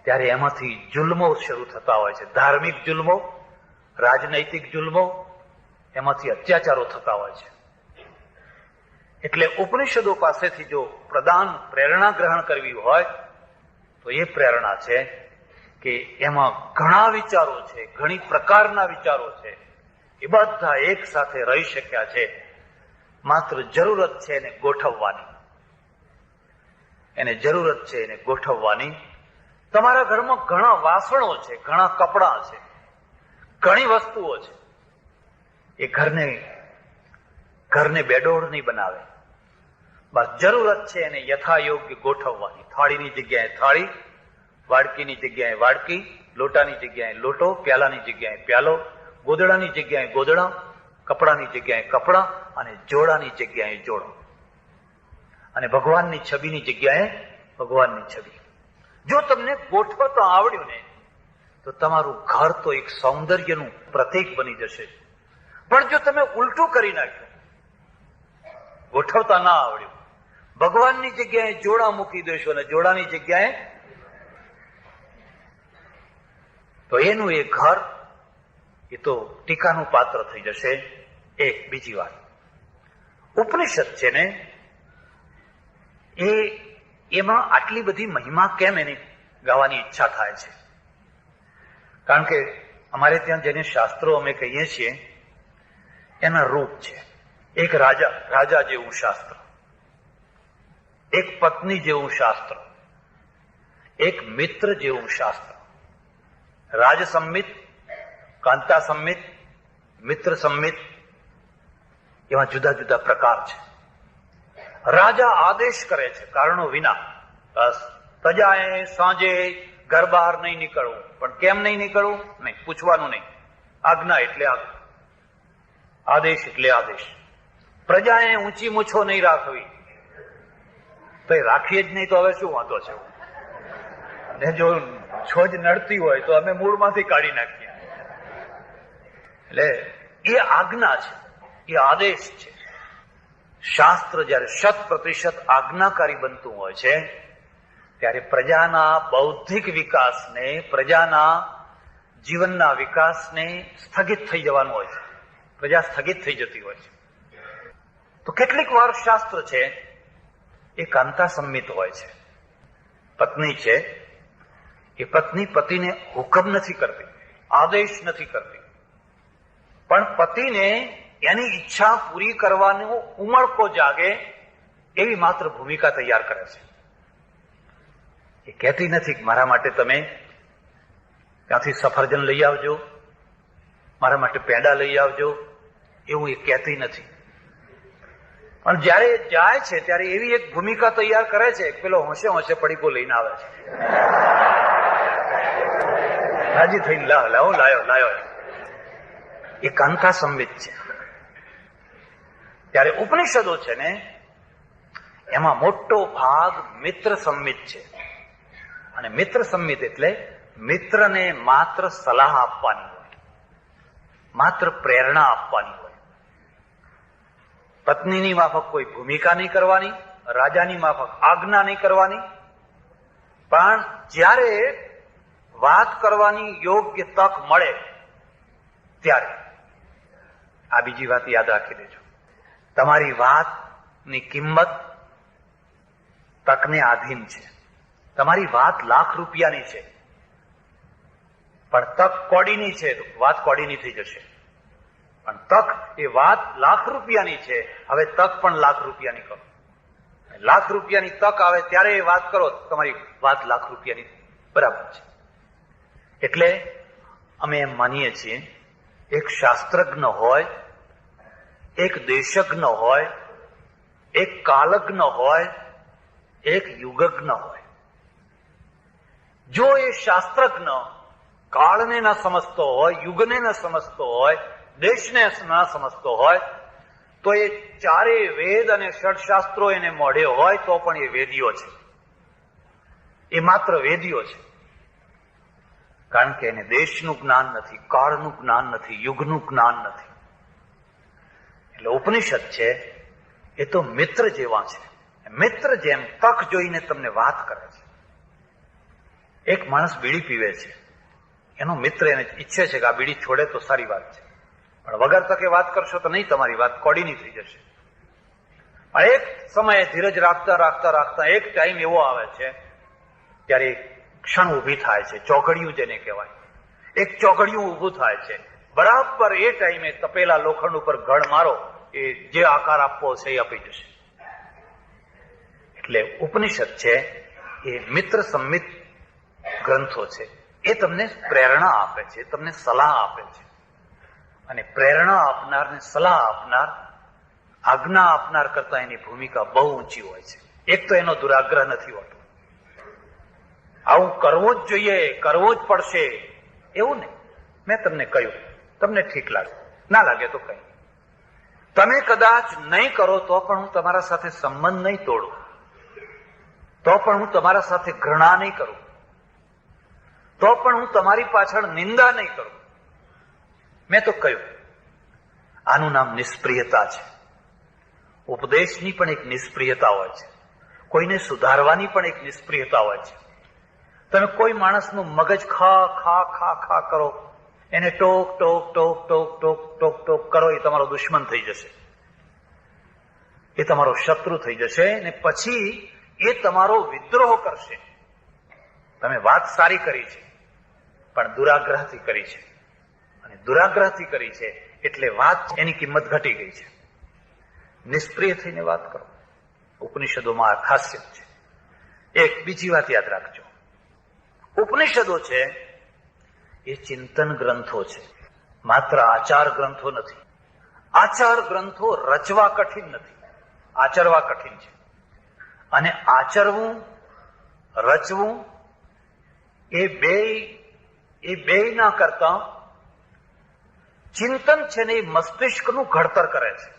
ત્યારે એમાંથી જુલ્મો શરૂ થતા હોય છે. ધાર્મિક જુલ્મો, રાજનૈતિક જુલ્મો, એમાંથી અત્યાચારો થતા હોય છે. એટલે ઉપનિષદો પાસેથી જો પ્રદાન, પ્રેરણા ગ્રહણ કરવી હોય તો એ પ્રેરણા છે કે એમાં ઘણા વિચારો છે, ઘણી પ્રકારના વિચારો છે, એ બધા એક સાથે રહી શક્યા છે. માત્ર જરૂરત છે એને ગોઠવવાની, એને જરૂરત છે એને ગોઠવવાની. તમારા ઘરમાં ઘણા વાસણો છે, ઘણા કપડાં છે, ઘણી વસ્તુઓ છે. એ ઘરને બેડોળ નહીં બનાવે. બસ જરૂરત છે એને યથાયોગ્ય ગોઠવવાની. થાળીની જગ્યાએ થાળી, વાડકીની જગ્યાએ વાડકી, લોટાની જગ્યાએ લોટો, પ્યાલાની જગ્યાએ પ્યાલો, ગોદડાની જગ્યાએ ગોદડા, કપડાની જગ્યાએ કપડા અને જોડાની જગ્યાએ જોડો. અને ભગવાનની છબીની જગ્યાએ ભગવાનની છબી. જો તમને ગોઠવતા આવડ્યું ને તો તમારું ઘર તો એક સૌંદર્યનું પ્રતીક બની જશે. પણ જો તમે ઉલટું કરી નાખ્યું, ગોઠવતા ના આવડ્યું, ભગવાનની જગ્યાએ જોડા મૂકી દેશો અને જોડાની જગ્યાએ, તો એનું એ ઘર એ તો ટીકાનું પાત્ર થઈ જશે. એક બીજી વાત, ઉપનિષદ છે ને એમાં આટલી બધી મહિમા કેમ એની ગાવાની ઈચ્છા થાય છે? કારણ કે અમારે ત્યાં જેને શાસ્ત્રો અમે કહીએ છીએ એના રૂપ છે. એક રાજા જેવું શાસ્ત્ર, એક પત્ની જેવું શાસ્ત્ર, એક મિત્ર જેવું શાસ્ત્ર. રાજ સંમિત, કાંતા સંમિત, મિત્ર સંમિત, એવા જુદા જુદા પ્રકાર છે. રાજા આદેશ કરે છે કારણો વિના, બસ પ્રજાએ સાંજે ઘર બહાર નહીં નીકળવું. પણ કેમ નહીં નીકળવું? નહીં, પૂછવાનું નહીં. આજ્ઞા એટલે આજ્ઞા, આદેશ એટલે આદેશ. પ્રજાએ ઊંચી મૂછો નહીં રાખવી. તો એ રાખીએ જ નહીં તો હવે શું વાંધો છે? અને જો છોજ નડતી હોય તો અમે મૂળમાંથી કાઢી નાખીએ. એટલે એ આજ્ઞા છે, એ આદેશ છે. શાસ્ત્ર જયારે 100% આજ્ઞાકારી બનતું હોય છે ત્યારે પ્રજાના બૌદ્ધિક વિકાસને, પ્રજાના જીવનના વિકાસને સ્થગિત થઈ જવાનું હોય છે. પ્રજા સ્થગિત થઈ જતી હોય છે. તો કેટલીક વાર શાસ્ત્ર છે એ કાંતા સંમિત હોય છે. પત્ની છે એ પત્ની પતિને હુકમ નથી કરતી, આદેશ નથી કરતી, પણ પતિને એની ઈચ્છા પૂરી કરવાનો ઉમળકો જાગે એવી માત્ર ભૂમિકા તૈયાર કરે છે. એ કહેતી નથી કે મારા માટે તમે ત્યાંથી સફરજન લઈ આવજો, મારા માટે પેંડા લઈ આવજો, એવું એ કહેતી નથી. પણ જયારે જાય છે ત્યારે એવી એક ભૂમિકા તૈયાર કરે છે કે પેલો હોંશે હોંશે પડીકો લઈને આવે છે, રાજી થઈને લાયો. એ કાંતા સંવિત છે. ત્યારે ઉપનિષદો છે ને એમાં મોટો ભાગ મિત્ર સંમિત છે. અને મિત્ર સંમિત એટલે મિત્રને માત્ર સલાહ આપવાની હોય, માત્ર પ્રેરણા આપવાની હોય. પત્નીની માફક કોઈ ભૂમિકા નહીં કરવાની, રાજાની માફક આજ્ઞા નહીં કરવાની. પણ જ્યારે વાત કરવાની યોગ્ય તક મળે ત્યારે આ બીજી વાત યાદ રાખી દેજો. તમારી વાતની કિંમત તકને આધીન છે. તમારી વાત ₹1,00,000 છે, પણ તક કોડીની છે, વાત કોડીની થઈ જશે. પણ તક એ વાત ₹1,00,000 છે. હવે તક પણ ₹1,00,000 કરો. ₹1,00,000 તક આવે ત્યારે એ વાત કરો, તમારી વાત ₹1,00,000 બરાબર છે. એટલે અમે એમ માનીએ છીએ, એક શાસ્ત્રજ્ઞ હોય, એક દેશજ્ઞ હોય, એક કાલજ્ઞ હોય, એક યુગજ્ઞ હોય. જો એ શાસ્ત્રજ્ઞ કાળને ન સમજતો હોય, યુગને ન સમજતો હોય, દેશને ન સમજતો હોય, તો એ ચારે વેદ અને ષડશાસ્ત્રો એને મોઢે હોય તો પણ એ વેદીઓ છે. એ માત્ર વેદીઓ છે. કારણ કે એને દેશનું જ્ઞાન નથી, કાળનું જ્ઞાન નથી, યુગનું જ્ઞાન નથી. એટલે ઉપનિષદ છે એ તો મિત્ર જેવા છે. મિત્ર જેમ તક જોઈને તમને વાત કરે છે. એક માણસ બીડી પીવે છે, એનો મિત્ર એને ઈચ્છે છે કે આ બીડી છોડે તો સારી વાત છે, પણ વગર તકે વાત કરશો તો નહીં, તમારી વાત કોડીની થઈ જશે. પણ એક સમયે ધીરજ રાખતા રાખતા રાખતા એક ટાઈમ એવો આવે છે ત્યારે ક્ષણ ઊભી થાય છે, ચોઘડિયું જેને કહેવાય. એક ચોઘડિયું ઊભું થાય છે. બરાબર એ ટાઈમે તપેલા લોખંડ ઉપર ઘડ મારો, એ જે આકાર આપવો છે એ આપી જશે. એટલે ઉપનિષદ છે એ મિત્ર સંમિત ગ્રંથો છે. એ તમને પ્રેરણા આપે છે, તમને સલાહ આપે છે. અને પ્રેરણા આપનાર ને સલાહ આપનાર, આજ્ઞા આપનાર કરતા એની ભૂમિકા બહુ ઊંચી હોય છે. એક તો એનો દુરાગ્રહ નથી હોતો. આવું કરવું જ જોઈએ, કરવું જ પડશે એવું નહીં. મેં તમને કહ્યું, તમને ઠીક લાગે, ના લાગે તો કઈ. તમે કદાચ નહીં કરો તો પણ હું તમારા સાથે સંબંધ નહીં તોડું, તો પણ હું તમારા સાથે ઘૃણા નહીં કરું, તો પણ હું તમારી પાછળ નિંદા નહીં કરું. મેં તો કહ્યું, આનું નામ નિષ્પ્રિયતા છે. ઉપદેશની પણ એક નિષ્પ્રિયતા હોય છે, કોઈને સુધારવાની પણ એક નિષ્પ્રિયતા હોય છે. તમે કોઈ માણસનું મગજ ખા ખા ખા ખા કરો, એને talk talk talk talk talk talk talk કરો, એ તમારો દુશ્મન થઈ જશે, એ તમારો શત્રુ થઈ જશે. ને પછી એ તમારો વિદ્રોહ કરશે. તમે વાત સારી કરી છે પણ દુરાગ્રહથી કરી છે, અને દુરાગ્રહથી કરી છે એટલે વાત એની કિંમત ઘટી ગઈ છે. નિષ્પ્રિય થઈને વાત કરો. ઉપનિષદોમાં આ ખાસિયત છે. એક બીજી વાત યાદ રાખજો, ઉપનિષદો છે એ ચિંતન ગ્રંથો છે, માત્ર આચાર ગ્રંથો નથી. આચાર ગ્રંથો રચવા કઠિન નથી, આચરવા કઠિન છે. અને આચરવું, રચવું એ બે ના કરતા ચિંતન છે ને એ મસ્તિષ્કનું ઘડતર કરે છે.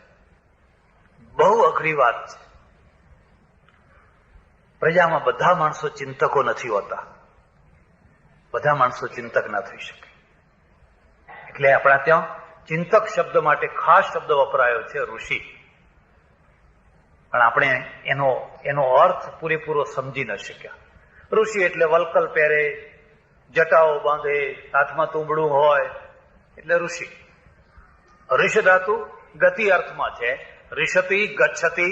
બહુ અઘરી વાત છે. પ્રજામાં બધા માણસો ચિંતકો નથી હોતા, બધા માણસો ચિંતક ના થઈ શકે. એટલે આપણા ત્યાં ચિંતક શબ્દ માટે ખાસ શબ્દ વપરાયો છે, ઋષિ. પણ આપણે એનો અર્થ પૂરેપૂરો સમજી ન શક્યા. ઋષિ એટલે વલકલ પહેરે, જટાઓ બાંધે, હાથમાં તુંબડું હોય, એટલે ઋષિ. ઋષ ધાતુ ગતિ અર્થમાં છે. રિષતિ, ગચ્છતિ,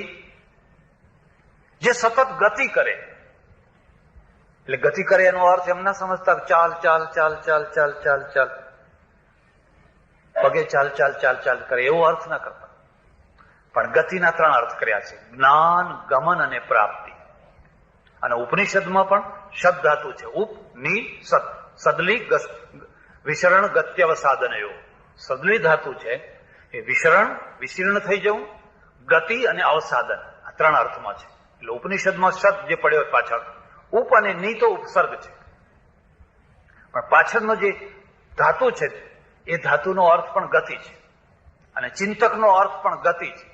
જે સતત ગતિ કરે. એટલે ગતિ કરે એનો અર્થ એમ ના સમજતા ચાલ ચાલ ચાલ ચાલ ચાલ ચાલ ચાલ, પગે ચાલ ચાલ ચાલ ચાલ કરે એવો અર્થ ના કરતા. પણ ગતિના 3 અર્થ કર્યા છે, જ્ઞાન, ગમન અને પ્રાપ્તિ. અને ઉપનિષદમાં પણ શબ્દ ધાતુ છે, ઉપ ની સદ, સદલી વિશરણ ગત્યવસાદનયો. સદલી ધાતુ છે એ વિશીર્ણ થઈ જવું, ગતિ અને અવસાદન, આ 3 અર્થમાં છે. એટલે ઉપનિષદમાં શબ્દ જે પડ્યો પાછળ, ઉપ અને ની તો ઉપસર્ગ છે, પણ પાછળનો જે ધાતુ છે એ ધાતુનો અર્થ પણ ગતિ છે, અને ચિંતકનો અર્થ પણ ગતિ છે.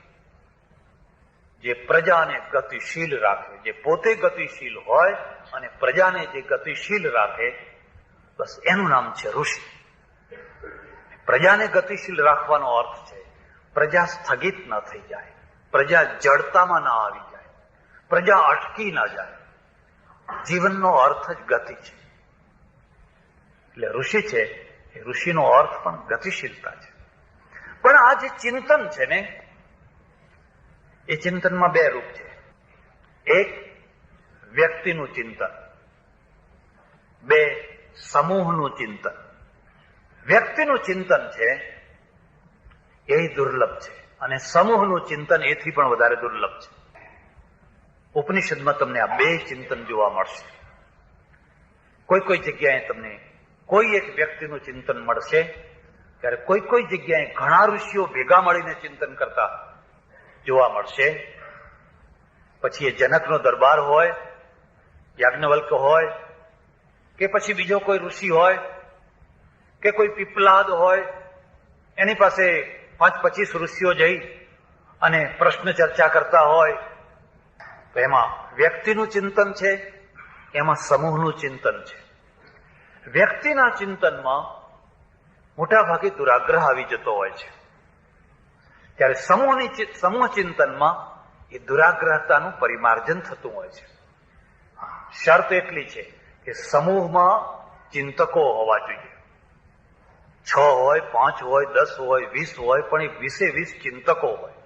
જે પ્રજાને ગતિશીલ રાખે, જે પોતે ગતિશીલ હોય અને પ્રજાને જે ગતિશીલ રાખે, બસ એનું નામ છે ઋષિ. પ્રજાને ગતિશીલ રાખવાનો અર્થ છે પ્રજા સ્થગિત ન થઈ જાય, પ્રજા જડતામાં ના આવી જાય, પ્રજા અટકી ના જાય. જીવનનો અર્થ જ ગતિ છે. એટલે ઋષિ છે એ ઋષિનો અર્થ પણ ગતિશીલતા છે. પણ આ જે ચિંતન છે ને, એ ચિંતનમાં બે રૂપ છે. એક વ્યક્તિનું ચિંતન, બે સમૂહનું ચિંતન. વ્યક્તિનું ચિંતન છે એ દુર્લભ છે અને સમૂહનું ચિંતન એથી પણ વધારે દુર્લભ છે. ઉપનિષદમાં તમને આ બે ચિંતન જોવા મળશે. કોઈ કોઈ જગ્યાએ તમને કોઈ એક વ્યક્તિનું ચિંતન મળશે, ત્યારે કોઈ કોઈ જગ્યાએ ઘણા ઋષિઓ ભેગા મળીને ચિંતન કરતા જોવા મળશે. પછી એ જનકનો દરબાર હોય, યાજ્ઞવલ્ક હોય, કે પછી બીજો કોઈ ઋષિ હોય, કે કોઈ પીપલાદ હોય, એની પાસે 5-25 ઋષિઓ જઈ અને પ્રશ્ન ચર્ચા કરતા હોય. તો એમાં વ્યક્તિનું ચિંતન છે, એમાં સમૂહનું ચિંતન છે. વ્યક્તિના ચિંતનમાં મોટા ભાગે દુરાગ્રહ આવી જતો હોય છે, ત્યારે સમૂહ ચિંતનમાં એ દુરાગ્રહતાનું પરિમાર્જન થતું હોય છે. શરત એટલી છે કે સમૂહમાં ચિંતકો હોવા જોઈએ. 6 હોય, 5 હોય, 10 હોય, 20 હોય, પણ એ 20 ચિંતકો હોય.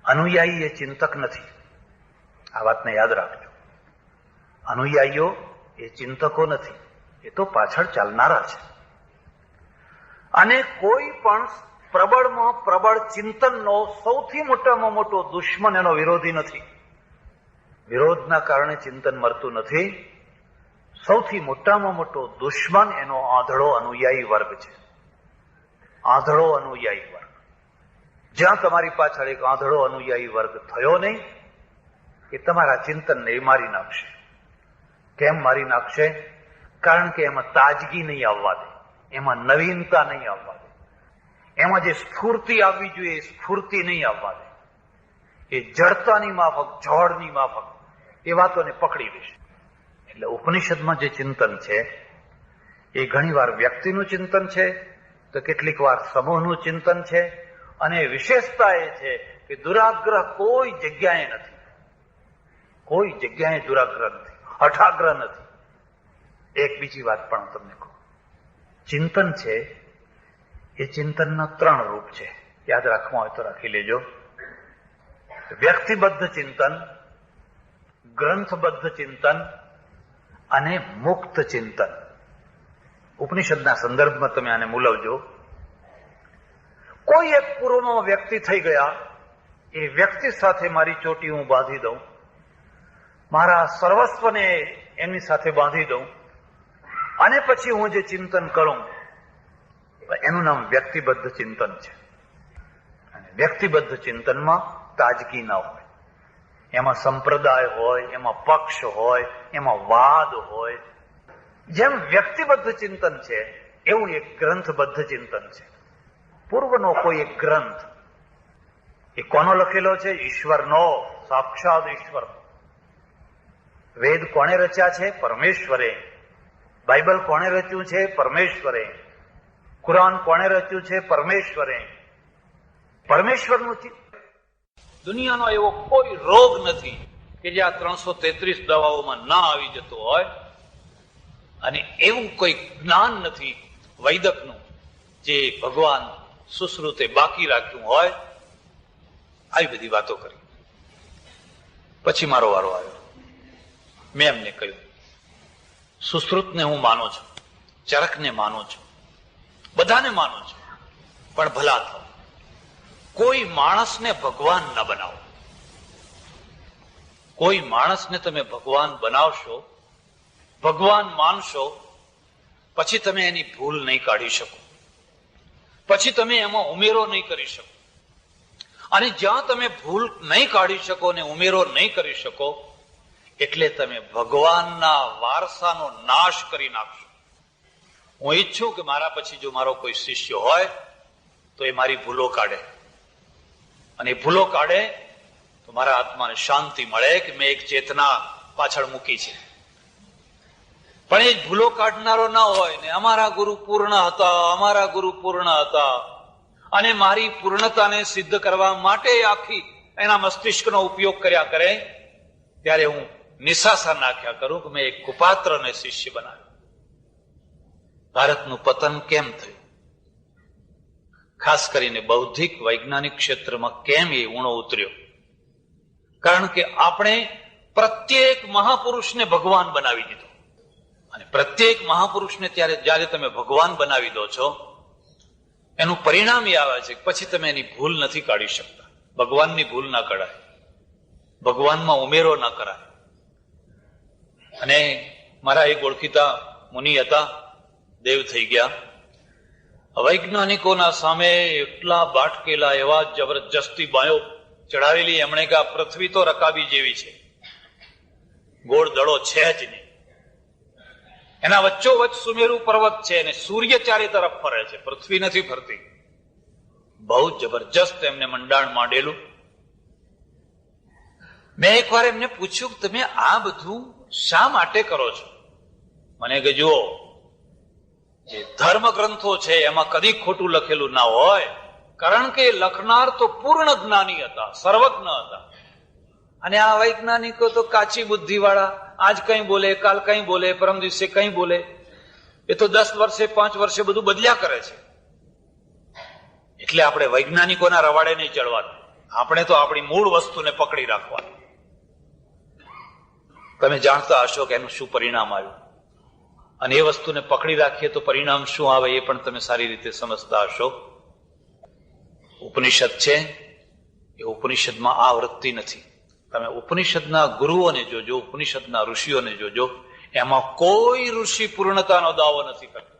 અનુયાયી એ ચિંતક નથી, આ વાતને યાદ રાખજો. અનુયાયીઓ એ ચિંતકો નથી, એ તો પાછળ ચાલનારા છે. અને કોઈ પણ પ્રબળમાં પ્રબળ ચિંતનનો સૌથી મોટામાં મોટો દુશ્મન એનો વિરોધી નથી. વિરોધના કારણે ચિંતન મળતું નથી. સૌથી મોટામાં મોટો દુશ્મન એનો આંધળો અનુયાયી વર્ગ છે. આંધળો અનુયાયી વર્ગ. જ્યાં તમારી પાછળ એક આંધળો અનુયાયી વર્ગ થયો નહીં, એ તમારા ચિંતનને મારી નાખશે. કેમ મારી નાખશે? કારણ કે એમાં તાજગી નહીં આવવા દે, એમાં નવીનતા નહીં આવવા દે, એમાં જે સ્ફૂર્તિ આવવી જોઈએ એ સ્ફૂર્તિ નહીં આવવા દે. એ જડતાની માફક, જોડની માફક એ વાતોને પકડી લેશે. એટલે ઉપનિષદમાં જે ચિંતન છે એ ઘણીવાર વ્યક્તિનું ચિંતન છે, તો કેટલીક વાર સમૂહનું ચિંતન છે. અને વિશેષતા એ છે કે દુરાગ્રહ કોઈ જગ્યાએ નથી. કોઈ જગ્યાએ દુરાગ્રહ નથી, હઠાગ્રહ નથી. એક બીજી વાત પણ તમને કહું, ચિંતન છે એ ચિંતનના 3 રૂપ છે. યાદ રાખવા હોય તો રાખી લેજો. વ્યક્તિબદ્ધ ચિંતન, ગ્રંથબદ્ધ ચિંતન અને મુક્ત ચિંતન. ઉપનિષદના સંદર્ભમાં તમે આને મૂલવજો. કોઈ એક પૂર્વનો વ્યક્તિ થઈ ગયા, એ વ્યક્તિ સાથે મારી ચોટી હું બાંધી દઉં, મારા સર્વસ્વને એમની સાથે બાંધી દઉં, અને પછી હું જે ચિંતન કરું એનું નામ વ્યક્તિબદ્ધ ચિંતન છે. અને વ્યક્તિબદ્ધ ચિંતનમાં તાજગી ના હોય, એમાં સંપ્રદાય હોય, એમાં પક્ષ હોય, એમાં વાદ હોય. જેમ વ્યક્તિબદ્ધ ચિંતન છે એવું એક ગ્રંથબદ્ધ ચિંતન છે. પૂર્વનો કોઈ એક ગ્રંથ, એ કોનો લખેલો છે? ઈશ્વરનો, સાક્ષાત ઈશ્વર. વેદ કોણે રચ્યા છે? પરમેશ્વરે. બાઇબલ કોણે રચ્યું છે? પરમેશ્વરે. કુરાન કોણે રચ્યું છે? પરમેશ્વરે. પરમેશ્વરનું દુનિયાનો એવો કોઈ રોગ નથી કે જે આ 333 દવાઓમાં ના આવી જતો હોય, અને એવું કોઈ જ્ઞાન નથી વૈદકનું જે ભગવાન સુશ્રુતે બાકી રાખ્યું હોય. આવી બધી વાતો કરી. પછી મારો વારો આવ્યો. મેં એમને કહ્યું, સુશ્રુતને હું માનું છું, ચરકને માનું છું, બધાને માનું છું, પણ ભલા થાવ, કોઈ માણસને ભગવાન ન બનાવો. કોઈ માણસને તમે ભગવાન બનાવશો, ભગવાન માનશો, પછી તમે એની ભૂલ નહીં કાઢી શકો, પછી તમે એમાં ઉમેરો નહીં કરી શકો. અને જ્યાં તમે ભૂલ નહીં કાઢી શકો ને ઉમેરો નહીં કરી શકો, એટલે તમે ભગવાનના વારસાનો નાશ કરી નાખશો. હું ઈચ્છું કે મારા પછી જો મારો કોઈ શિષ્ય હોય તો એ મારી ભૂલો કાઢે, અને ભૂલો કાઢે તો મારા આત્માને શાંતિ મળે કે મેં એક ચેતના પાછળ મૂકી છે. પણ એ ભૂલો કાઢનારો ના હોય ને અમારા ગુરુ પૂર્ણ હતા, અમારા ગુરુ પૂર્ણ હતા, અને મારી પૂર્ણતાને સિદ્ધ કરવા માટે આખી એના મસ્તિષ્કનો ઉપયોગ કર્યા કરે, ત્યારે હું નિશાસા નાખ્યા કરું કે મેં એક કુપાત્રને શિષ્ય બનાવ્યો. ભારતનું પતન કેમ થયું, ખાસ કરીને બૌદ્ધિક વૈજ્ઞાનિક ક્ષેત્રમાં કેમ એ ઊણો ઉતર્યો? કારણ કે આપણે પ્રત્યેક મહાપુરુષને ભગવાન બનાવી દીધો. અને પ્રત્યેક મહાપુરુષને જ્યારે તમે ભગવાન બનાવી દો છો, એનું પરિણામ એ આવે છે કે પછી તમે એની ભૂલ નથી કાઢી શકતા. ભગવાનની ભૂલ ના કરાય, ભગવાનમાં ઉમેરો ના કરાય. અને મારા એક ઓળખીતા મુનિ હતા, દેવ થઈ ગયા. વૈજ્ઞાનિકોના સામે એટલા બાટકેલા, એવા જબરજસ્તી બાયો ચડાવેલી એમણે કે આ પૃથ્વી તો રકાબી જેવી છે, ગોળ દડો છે જ નહીં. એના વચ્ચોવચ્ચ સુમેરુ પર્વત છે અને સૂર્ય ચારે તરફ ફરે છે, પૃથ્વી નથી ફરતી. બહુ જબરજસ્ત એમને મંડાણ માંડેલું. મેં એકવાર એમને પૂછ્યું, તમે આ બધું શા માટે કરો છો? મને કે જુઓ, જે ધર્મ ગ્રંથો છે એમાં કદી ખોટું લખેલું ના હોય, કારણ કે લખનાર તો પૂર્ણ જ્ઞાની હતા, સર્વજ્ઞ હતા. અને આ વૈજ્ઞાનિકો તો કાચી બુદ્ધિ વાળા, આજ કઈ બોલે, કાલ કઈ બોલે, પરમ દિવસે કઈ બોલે. એ તો 10 વર્ષે 5 વર્ષે બધું બદલ્યા કરે છે. એટલે આપણે વૈજ્ઞાનિકોના રવાડે નહીં ચડવાનું, આપણે તો આપણી મૂળ વસ્તુને પકડી રાખવાની. તમે જાણતા હશો કે એનું શું પરિણામ આવ્યું, અને એ વસ્તુને પકડી રાખીએ તો પરિણામ શું આવે એ પણ તમે સારી રીતે સમજતા હશો. ઉપનિષદ છે એ ઉપનિષદમાં આ વૃત્તિ નથી. તમે ઉપનિષદના ગુરુઓને જોજો, ઉપનિષદના ઋષિઓને જોજો, એમાં કોઈ ઋષિ પૂર્ણતાનો દાવો નથી કરતો.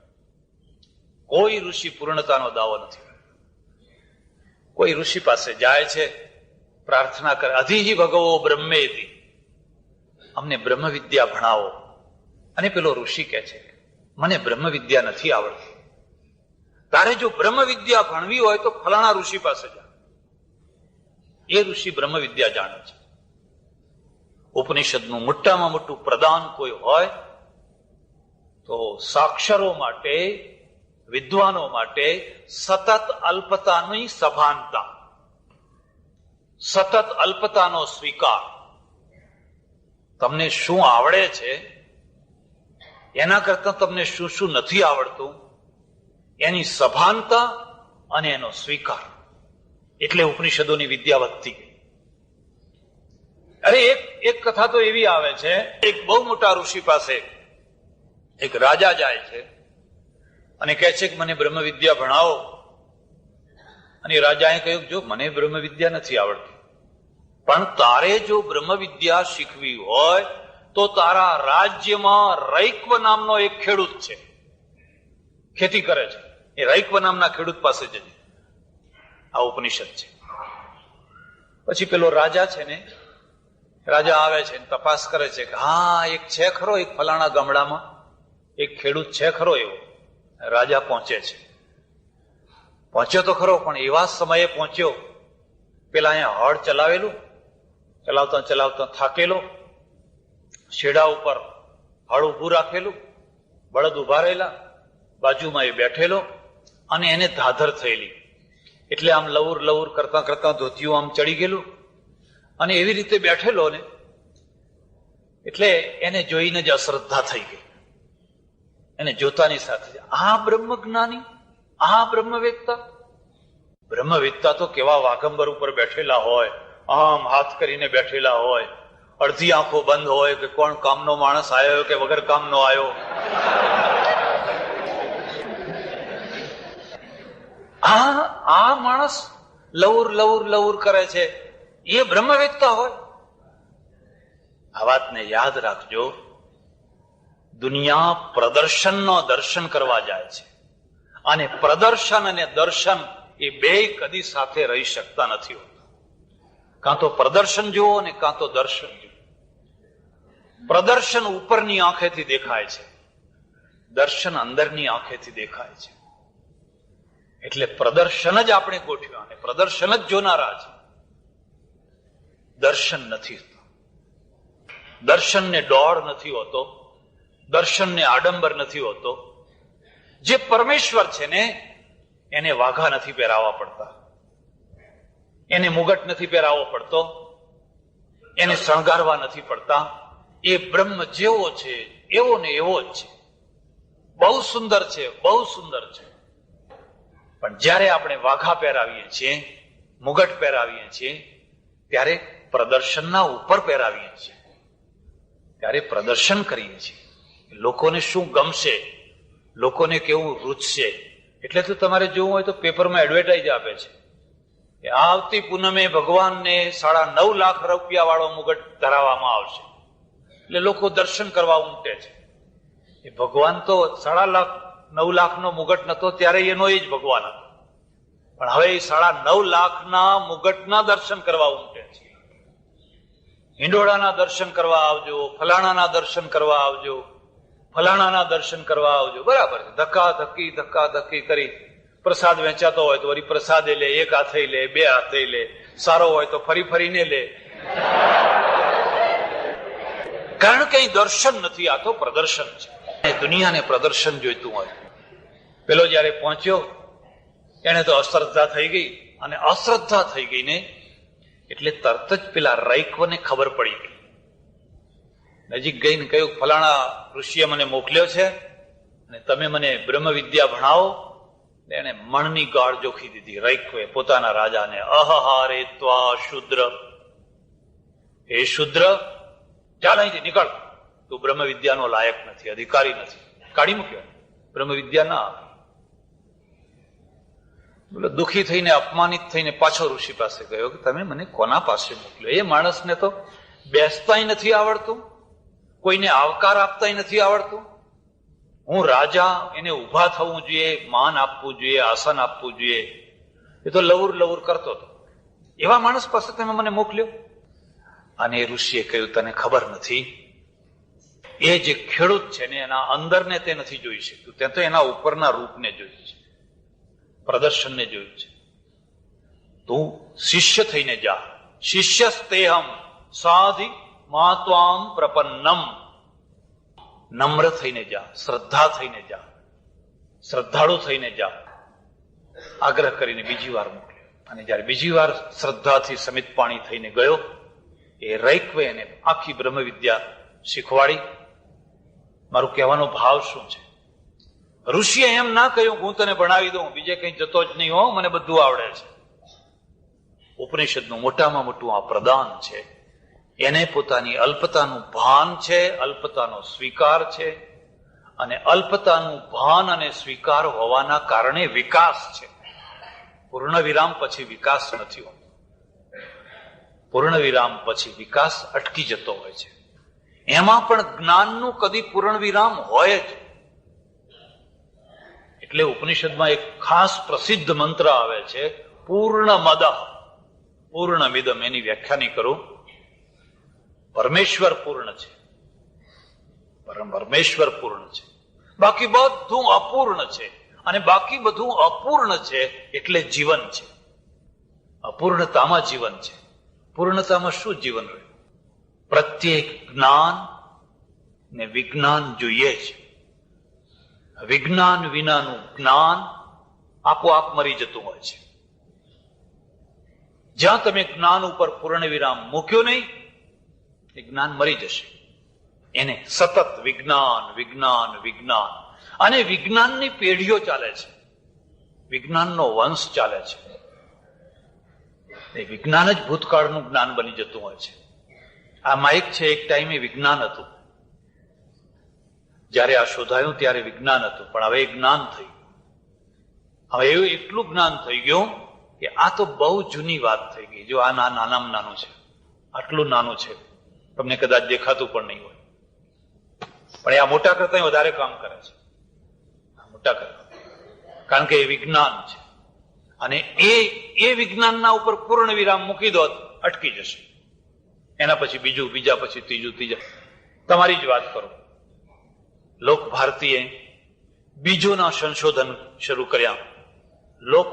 કોઈ ઋષિ પૂર્ણતાનો દાવો નથી કરતો. કોઈ ઋષિ પાસે જાય છે, પ્રાર્થના કરે, અધિહિ ભગવો બ્રહ્મેતિ, અમને બ્રહ્મ વિદ્યા ભણાવો. અને પેલો ઋષિ કહે છે, મને બ્રહ્મ વિદ્યા નથી આવડતી. તારે જો બ્રહ્મ વિદ્યા ભણવી હોય તો ફલાણા ઋષિ પાસે જા, એ ઋષિ બ્રહ્મ વિદ્યા જાણે છે. ઉપનિષદનું મોટામાં મોટું પ્રદાન કોઈ હોય તો સાક્ષરો માટે, વિદ્વાનો માટે સતત અલ્પતાની સભાનતા, સતત અલ્પતાનો સ્વીકાર. તમને શું આવડે છે એના કરતા તમને શું શું નથી આવડતું એની સભાનતા અને એનો સ્વીકાર. એટલે ઉપનિષદોની વિદ્યા વધતી ગઈ. અરે એક કથા તો એવી આવે છે, એક બહુ મોટા ઋષિ પાસે એક રાજા જાય છે અને કહે છે કે મને બ્રહ્મ વિદ્યા ભણાવો. અને રાજાએ કહ્યું, જો મને બ્રહ્મ વિદ્યા નથી આવડતી, પણ તારે જો બ્રહ્મ વિદ્યા શીખવી હોય તો તારા રાજ્યમાં રૈક્વ નામનો એક ખેડૂત છે, ખેતી કરે છે, એ રૈક્વ નામના ખેડૂત પાસે જજે. આ ઉપનિષદ છે. પછી પેલો રાજા છે ને, રાજા આવે છે, તપાસ કરે છે કે હા, એક છે ખરો, એક ફલાણા ગામડામાં એક ખેડૂત છે ખરો એવો. રાજા પહોંચે છે. પહોંચ્યો તો ખરો, પણ એવા સમયે પહોંચ્યો, પેલા અહીંયા હળ ચલાવેલું, ચલાવતા ચલાવતા થાકેલો, શેડા ઉપર હળ ઉભું રાખેલું, બળદ ઉભા રહેલા, બાજુમાં એ બેઠેલો, અને એને ધાધર થયેલી. એટલે આમ લવર લવર કરતા કરતા ધોતિયું આમ ચડી ગયેલું, અને એવી રીતે બેઠેલો ને, એટલે એને જોઈને જ અશ્રદ્ધા થઈ ગઈ. એને જોતાની સાથે આ બ્રહ્મ જ્ઞાની, આ બ્રહ્મવેત્તા. બ્રહ્મવેત્તા તો કેવા વાઘંબર ઉપર બેઠેલા હોય, આમ હાથ કરીને બેઠેલા હોય, અડધી આંખો બંધ હોય કે કોણ કામનો માણસ આવ્યો કે વગર કામનો આવ્યો. આ માણસ લવર લવર લવર કરે છે, એ બ્રહ્મવેત્તા હોય? આ વાતને યાદ રાખજો. દુનિયા પ્રદર્શનનો દર્શન કરવા જાય છે, અને પ્રદર્શન અને દર્શન એ બે કદી સાથે રહી શકતા નથી હોતા. કાં તો પ્રદર્શન જુઓ અને કાં તો દર્શન જુઓ. પ્રદર્શન ઉપરની આંખેથી દેખાય છે, દર્શન અંદરની આંખેથી દેખાય છે. એટલે પ્રદર્શન જ આપણે ગોઠવ્યા અને પ્રદર્શન જ જોનારા છે, દર્શન નથી હોતું. દર્શનને દોડ નથી હોતો, દર્શનને આડંબર નથી હોતો. જે પરમેશ્વર છે ને, એને વાઘા નથી પહેરાવવા પડતા, એને મુગટ નથી પહેરાવવો પડતો, એને શણગારવા નથી પડતા. એ બ્રહ્મ જેવો છે એવો ને એવો જ છે. બહુ સુંદર છે, બહુ સુંદર છે. પણ જ્યારે આપણે વાઘા પહેરાવીએ છીએ, મુગટ પહેરાવીએ છીએ, ત્યારે પ્રદર્શનના ઉપર પહેરાવીએ છીએ, ત્યારે પ્રદર્શન કરીએ છીએ. લોકોને શું ગમશે, લોકોને કેવું રૂચશે. એટલે તો તમારે જોવું હોય તો પેપરમાં એડવર્ટાઇઝ આપે છે કે આવતી પૂનમે ભગવાનને 9.5 લાખ રૂપિયા વાળો મુગટ ધરાવવામાં આવશે. એટલે લોકો દર્શન કરવા ઉમટે છે. એ ભગવાન તો 9.5 લાખનો મુગટ નતો ત્યારે એનો એ જ ભગવાન હતો. પણ હવે 9.5 લાખના મુગટના દર્શન કરવા ઉમટે છે. હિંડોળાના દર્શન કરવા આવજો, ફલાણાના દર્શન કરવા આવજો, ફલાણાના દર્શન કરવા આવજો. બરાબર છે. ધક્કા ધક્કી કરી પ્રસાદ વેચાતો હોય તો વળી પ્રસાદે લે, 1 હાથે લે, 2 હાથે લે, સારો હોય તો ફરીને લે. કારણ કે અહીં દર્શન નથી, આ તો પ્રદર્શન છે. દુનિયાને પ્રદર્શન જોઈતું હોય. પેલો જયારે પહોંચ્યો એને તો અશ્રદ્ધા થઈ ગઈ, અને અશ્રદ્ધા થઈ ગઈ ને એટલે તરત જ પેલા રૈકવને ખબર પડી ગઈ. નજીક ગઈને કહ્યું, ફલાણા ઋષિએ મને મોકલ્યો છે અને તમે મને બ્રહ્મ વિદ્યા ભણાવો. એને મણની ગાળ જોખી દીધી રૈકવે પોતાના રાજાને. અહહારે ત્વા શુદ્ર, હે શુદ્ર, ચાલ અહીંથી નીકળ, તું બ્રહ્મ વિદ્યાનો લાયક નથી, અધિકારી નથી. કાઢી મૂક્યો, બ્રહ્મ વિદ્યા ના આપી. બોલો દુઃખી થઈને, અપમાનિત થઈને પાછો ઋષિ પાસે ગયો કે તમે મને કોના પાસે મોકલ્યો? એ માણસને તો બેસતાય નથી આવડતું, કોઈને આવકાર આપતાય નથી આવડતું. હું રાજા, એને ઉભા થવું જોઈએ, માન આપવું જોઈએ, આસન આપવું જોઈએ. એ તો લવર કરતો હતો. એવા માણસ પાસે તમે મને મોકલ્યો? અને એ ઋષિએ કહ્યું, તને ખબર નથી, એ જે ખેડૂત છે ને એના અંદરને તે નથી જોઈ શકતું, તે તો એના ઉપરના રૂપને જોયું છે, પ્રદર્શનને જોયું છે. તું શિષ્ય થઈને જા. શિષ્યસ્તેહમ સાધિ માત્વામ પ્રપન્નમ. નમ્ર થઈને જા, શ્રદ્ધા થઈને જા, શ્રદ્ધાળુ થઈને જા. આગ્રહ કરીને બીજી વાર મોકલ્યો. અને જયારે બીજી વાર શ્રદ્ધાથી સમિત પાણી થઈને ગયો, એ રૈકવે એને આખી બ્રહ્મ વિદ્યા શીખવાડી. મારું કહેવાનો ભાવ શું છે? ઋષિએ એમ ના કહ્યું હું તને ભણાવી દઉં, બીજે કઈ જતો જ નહીં હો, મને બધું આવડે છે. ઉપનિષદનું મોટામાં મોટું આ પ્રદાન છે. એને પોતાની અલ્પતાનું ભાન છે, અલ્પતાનો સ્વીકાર છે, અને અલ્પતાનું ભાન અને સ્વીકાર હોવાના કારણે વિકાસ છે. પૂર્ણ વિરામ પછી વિકાસ નથી હોતો. પૂર્ણ વિરામ પછી વિકાસ અટકી જતો હોય છે. એમાં પણ જ્ઞાનનું કદી પૂર્ણ વિરામ હોય જ. એટલે ઉપનિષદમાં એક ખાસ પ્રસિદ્ધ મંત્ર આવે છે, પૂર્ણમદ પૂર્ણમિદમ. એની વ્યાખ્યા નહીં કરું. પરમેશ્વર પૂર્ણ છે, પરમેશ્વર પૂર્ણ છે, બાકી બધું અપૂર્ણ છે. અને બાકી બધું અપૂર્ણ છે એટલે જીવન છે. અપૂર્ણતામાં જીવન છે, પૂર્ણતામાં શું જીવન રહ્યું? પ્રત્યેક જ્ઞાન ને વિજ્ઞાન જોઈએ છે. વિજ્ઞાન વિનાનું જ્ઞાન આપોઆપ મરી જતું હોય છે. જ્યાં તમે જ્ઞાન ઉપર પૂર્ણ વિરામ મૂક્યો નહીં, એ જ્ઞાન મરી જશે. એને સતત વિજ્ઞાન વિજ્ઞાન વિજ્ઞાન, અને વિજ્ઞાનની પેઢીઓ ચાલે છે, વિજ્ઞાનનો વંશ ચાલે છે. એ વિજ્ઞાન જ ભૂતકાળનું જ્ઞાન બની જતું હોય છે. આ માઇક છે, એક ટાઈમે વિજ્ઞાન હતું. જયારે આ શોધાયું ત્યારે વિજ્ઞાન હતું, પણ હવે જ્ઞાન થઈ ગયું. હવે એવું એટલું જ્ઞાન થઈ ગયું કે આ તો બહુ જૂની વાત થઈ ગઈ. જો આ નાનામાં નાનું છે, આટલું નાનું છે, તમને કદાચ દેખાતું પણ નહીં હોય, પણ આ મોટા કરતા વધારે કામ કરે છે. મોટા કરતા, કારણ કે એ વિજ્ઞાન છે. અને એ વિજ્ઞાનના ઉપર પૂર્ણ વિરામ મૂકી દો, અટકી જશે. એના પછી બીજું, બીજા પછી ત્રીજું, ત્રીજા. તમારી જ વાત કરો. લોક ભારતીએ બીજોના સંશોધન શરૂ કર્યા. લોક